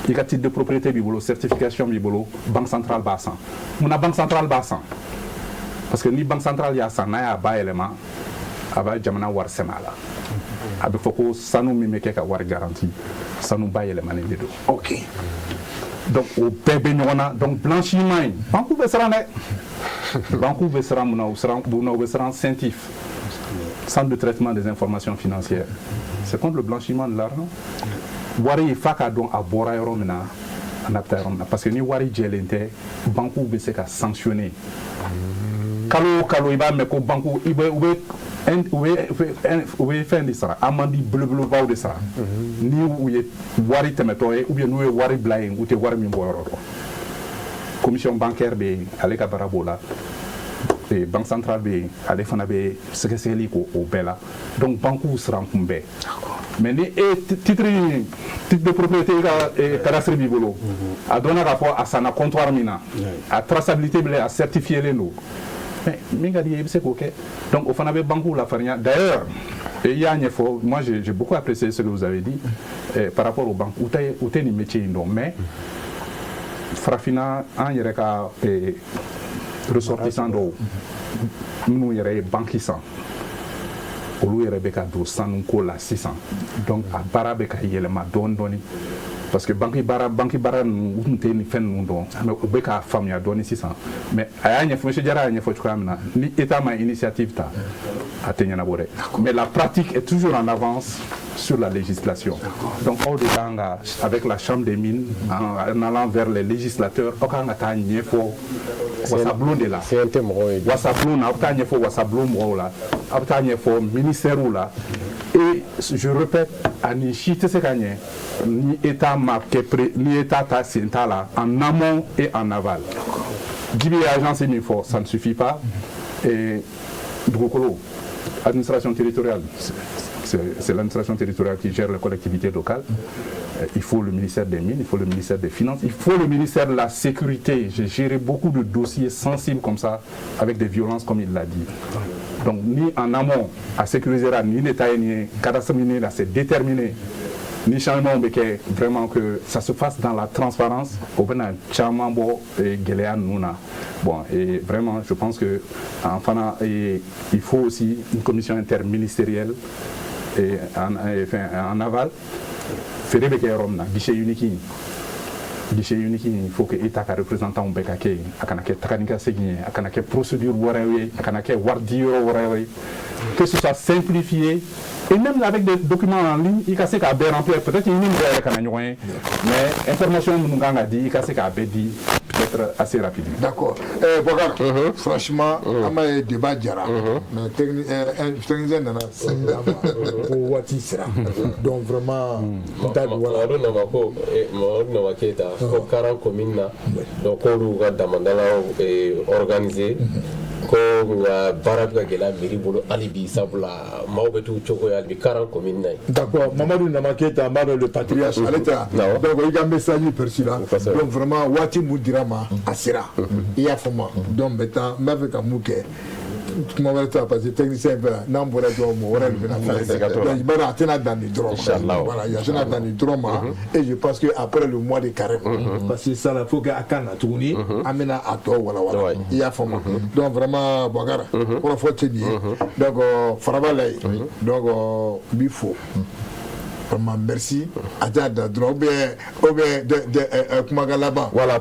Il y a un titre de propriété bibolo, certification bibolo, banque centrale Bassan. On a banque centrale Bassan. Parce que ni banque centrale, il y a ça, il y a un bas élément, avec Jamana Warsemala. Avec Foko, Sanu Mimeke War garantie, Sanu bas élément de dos. Ok. Donc, au bébé, donc blanchiment, Banco Vesseran, Banco Vesseran, Saintif, centre de traitement des informations financières. C'est contre le blanchiment de l'argent. Wari il faut qu'à donc à Boraïro maintenant, parce que ni Wari Djelente, Banco Vesseran sanctionné. Kalo iba mais ko Banco iba ou fin de ça, amandi bleu va de ça. Ni ou ye Wari temetoye ou bien nous Wari blaing ou te Wari mimboro. Commission bancaire be avec à Barabola. Et banque centrale be avec fanabe sekeseli ko au bela. Donc Banco sera kumbe. Mais ni titre de propriété et cadastre bibolo. A donné rapport à sa comptoir mina. À traçabilité à certifier les nous. mais mingadi c'est OK. Donc on avait banque la farnia. D'ailleurs, il y a une fois, moi j'ai beaucoup apprécié ce que vous avez dit par rapport aux banques. Où t'es ni métier non, mais Frafina en yereka ressortissant d'eau. Nous yere banquissant. Olu yere beka do sanu ko la 600. Donc a bara beka yelema don doni. Parce que banque bara nous te ni fen nous don mais o beka famia doni 600. Mais aya fo monsieur Diarra anya fo tukamna ni état ma initiative ta atenya na bore. Mais la pratique est toujours en avance sur la législation. Donc on détanga avec la chambre des mines en allant vers les législateurs okanga ta nyefo wasablon de là. C'est un thème wasablon na obtanye fo wasablon mo là. Obtanye fo ministère ou là. Et je répète, ani chite se gagné, ni état marqué, ni état ta là, en amont et en aval. Gibi agence et fort, ça ne suffit pas. Et Drukolo, administration territoriale, c'est l'administration territoriale qui gère les collectivités locales. Il faut le ministère des Mines, il faut le ministère des Finances, il faut le ministère de la Sécurité. J'ai géré beaucoup de dossiers sensibles comme ça, avec des violences comme il l'a dit. Donc ni en amont à sécuriser ni l'État ni cadastre là c'est déterminé ni changement mais que vraiment que ça se fasse dans la transparence au bena chama bo et Géléan Nouna. Bon et vraiment je pense que enfin il faut aussi une commission interministérielle et en aval faire des romna guichet unique. Guichet unique, il faut que l'État représentant un bécaké, akanake takanika segné, akanake procédure warawe, akanake wardio warawe, que ce soit simplifié et même avec des documents en ligne, il casse qu'à remplir peut-être qu'il y a une kananyoin, mais information nous a dit, il casse qu'à dit peut-être assez rapide. D'accord. Franchement, on a débat Diarra, mais technicien n'a pas Wati sera. Donc vraiment, ko karan commune na donc ko ga damandala organiser ko nga barak ga gela miri bolo alibi sabula mawbetu choko ya bi karan commune na. D'accord, Mamadou Namaketa Maro le patriarche à l'état. Donc il y a un message perçu là. Donc vraiment Wati Moudirama asira. Il y a foma. Donc maintenant m'avec un mouké. Comment va ça parce que technicien n'a pas de droit moral il va atteindre dans les droits voilà il y a atteindre dans les droits et je pense que après le mois de carême parce que ça il faut que Akana tourner amena à toi voilà il y a forme donc vraiment Bogara pour faut tenir donc Farabalay donc Bifo vraiment merci Adja Dadro ou bien de Kumagalaba voilà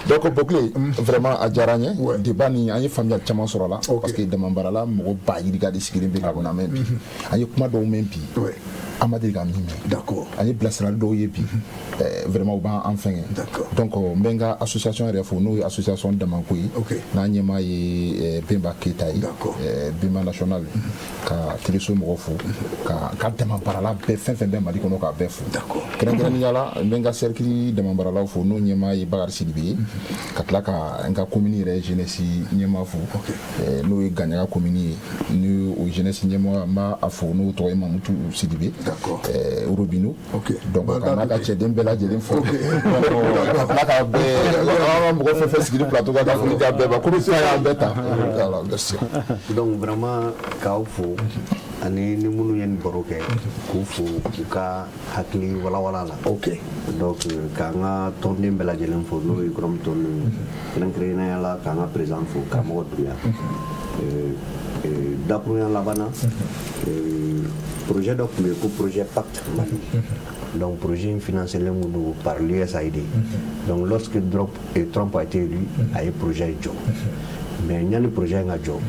donc bouclé vraiment à Djaranye débat ni ani famille chama soro la parce que de mambarala mo ba yiriga de sigiri be ko na men bi ani kuma do men bi amadi ga mi d'accord ani blasra do yebi vraiment ba enfin donc menga association refo no association de mankoyi na nyema yi Pemba Keita bima national ka teleso mo fo ka de mambarala be fin be mali ko no ka be fo d'accord kren yala menga cercle de mambarala fo no nyema yi bagar sidibi katla ka nga commune re jeunesse nyema fo no gagna commune ni o jeunesse nyema ma afo no to ma mutu sidibi d'accord Robino donc on a caché dembela jeli fo katla ka be on mo fait sigiri plateau ka fo ni ka be ba ko so ya beta alors merci donc vraiment ka fo ani ni munu yen boroke ku fo ka hakli wala la donc ka nga tonne bela jeli fo no grom ton l'entraîneur là ka nga présent fo ka mo duya d'après la bana projet document pour projet pacte donc projet financé par l'USAID donc lorsque Trump a été élu a eu projet job mais il y a le projet nga job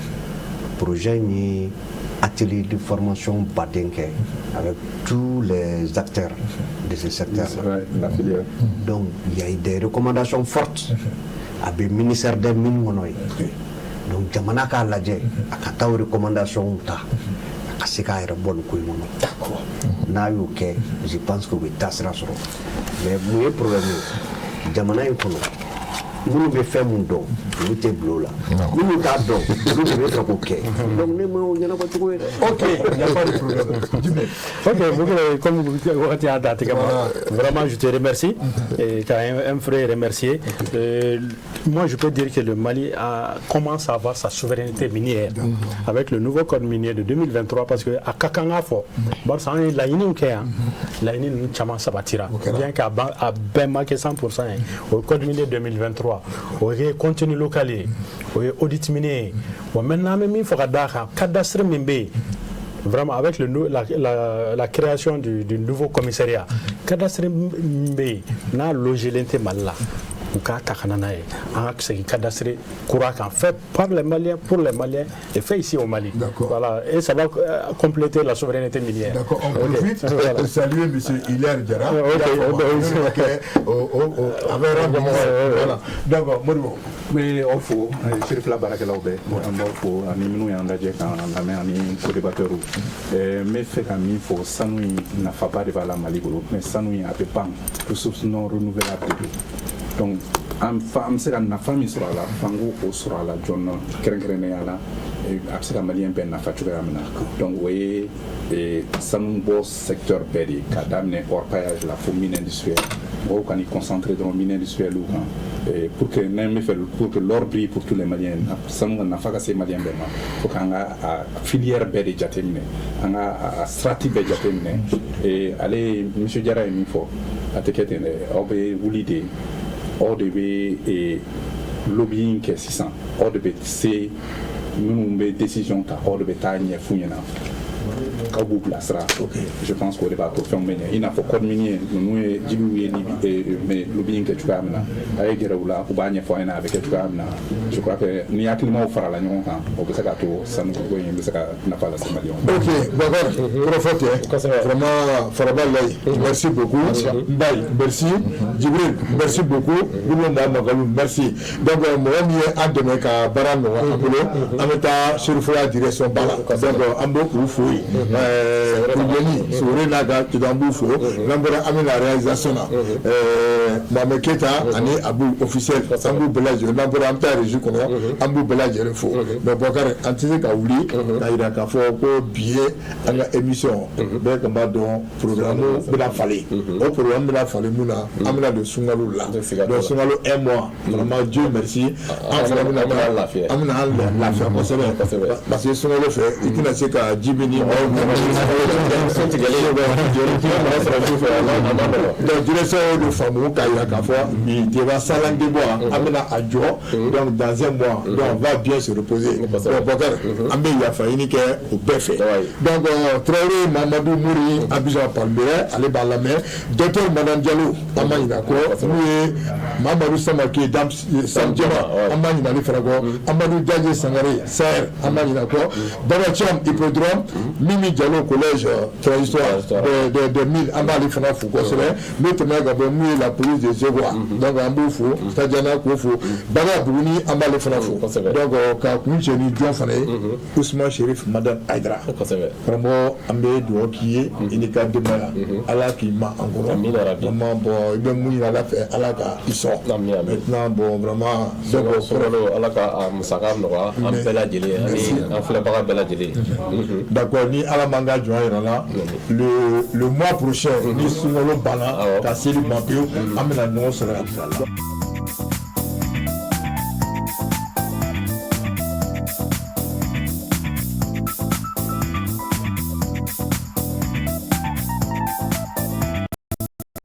projet ni atelier de formation badenke avec tous les acteurs de ce secteur la filière. Donc il y a eu des recommandations fortes avec le ministère des Mines monoï donc jamana ka laje akata recommandation ta akasika era bonne ko mono d'accord na yo ke je pense que we tasra soro mais le problème jamana en kono minnu bɛ fɛn mun dɔn olu tɛ bila o la minnu t'a dɔn olu de bɛ fɛ k'o kɛ donc ne ma o ɲɛnabɔ cogo ye dɛ. Ok, il n'y a pas de problème. Ok, comme vous avez dit, vraiment je te remercie et tu as un frère remercié. Moi je peux dire que le Mali commence à avoir sa souveraineté minière avec le nouveau code minier de 2023 parce que à Kakanga fo barça la ɲini kɛ yan laɲini ninnu caman sabatira bien qu'à bɛɛ ma kɛ 100% au code minier 2023 o ye contenu local ye o ye audit minier ye bon maintenant an bɛ min fɔ ka d'a kan cadastre min bɛ yen vraiment avec la création du nouveau commissariat cadastre min bɛ yen n'a logelen tɛ Mali la ou ka ta kana n'a ye an ka segin cadastre kura kan fait par les Maliens pour les Maliens et fait ici au Mali. Voilà, et ça va compléter la souveraineté minière. D'accord, on profite pour saluer M. Hilaire Diarra. Voilà. D'accord, Modibo. Mais on faut, Chérif la barakelaw bɛɛ an b'aw fo ani minnu y'an lajɛ k'an lamɛn ani co-débatteurs n bɛ fɛ ka min fɔ sanu in nafaba de b'a la Mali bolo mais sanu in a bɛ ban ressources non renouvelables de don donc an bɛ se ka nafa min sɔrɔ a la f'an k'o sɔrɔ a la joona kɛrɛnkɛrɛnnenya la a bɛ se ka maliyɛn bɛɛ nafa cogoya min na donc o ye sanu bɔ secteur bɛɛ de k'a daminɛ orpaillage la fo mine industrielle mɔgɔw ka n'i concentrer dɔrɔn mine industrielle kan pour que n'an bɛ fɛ pour que l'or brille pour tous les Maliens sanu ka nafa ka se maliyɛn bɛɛ ma faut que an ka filière bɛɛ de jateminɛ an ka sirati bɛɛ jateminɛ ale monsieur Diarra ye min fɔ a tɛ kɛ ten dɛ aw bɛ wuli de aw de bɛ lobbying kɛ sisan aw de bɛ se minnu bɛ décision ta aw de bɛ taa ɲɛf'u ɲɛna aw b'u bilasira je pense qu'o de b'a to fɛnw bɛ ɲɛ i n'a fɔ code minier ninnu ye jibiw ye lobbying kɛ cogoya min na a ye gɛrɛ u la u b'a ɲɛfɔ an ɲɛna a bɛ kɛ cogoya min na je crois que ni hakilimaw farala ɲɔgɔn kan o bɛ se k'a to sanuko in bɛ se ka nafa lase maliyɛnw ma. Ok, Bakar, kɔrɔfɔ vraiment Faraba Laye, merci beaucoup. Mbaye, merci. Djibril, merci beaucoup. Boulonda Magalou, merci. Donc mɔgɔ min ye an dɛmɛ ka baara nɔgɔya an bolo an bɛ taa Chérifula direction ba la donc an b'o k'u fo yen. Koulibaly, Soore n'a ka an b'u fo n'an bɔra an bɛna réalisation na Mohamed Keita ani Abu officiel an b'u bɛɛ lajɛlen n'an bɔra an bɛ taa régie kɔnɔ an b'u bɛɛ lajɛlen fo mais Bakar an tɛ se ka wuli k'a jira k'a fɔ ko bi ye an ka émission bɛɛ kan b'a dɔn programme bɛna falen o programme bɛna falen mun na an bɛna don sunkalo la donc sunkalo 1 mois vraiment Dieu merci an fana bɛna taa an bɛna lafiya kosɛbɛ parce que sunkalo fɛ i tɛna se ka jibi ni donc direction y'o de faamu k'a jira k'a fɔ bi débat salan de bois an bɛna a jɔ donc dans un mois donc on va bien se reposer donc Bakar an bɛ yafa ɲini kɛ o bɛɛ fɛ donc Traoré Mamadou Mouri Abidjan Palmera ale b'a lamɛn docteur Madame Diallo an b'a ɲina kɔ n'u ye Mamadou Samake Sam Diaba an b'a ɲina ale fana kɔ Amadou Diadje Sangare Saher an b'a ɲina kɔ Baba Thiam Hippodrome Mimi Diallo collège Transhistoire de Mille an b'ale fana fo kosɛbɛ n'o tɛmɛna ka bɔ n'u ye la police de Zegoa donc an b'o fo Tadjana k'o fo Baga Buguni an b'ale fana fo donc ka kun cɛ ni jɔn fana ye Ousmane Chérif Madame Aïdara karamɔgɔ an bɛ dugawu k'i ye i ni ka denbaya ala k'i ma an kɔrɔ vraiment bon i bɛ mun ɲini ala fɛ ala ka i sɔn maintenant bon vraiment donc ala ka musaka nɔgɔya an bɛɛ lajɛlen ani an filɛbaga bɛɛ lajɛlen d'accord ni ala man ka jɔn yɛrɛ la le mois prochain ni sunkalo banna ka seli ban pewu an bɛna ɲɔgɔn sɔrɔ yan.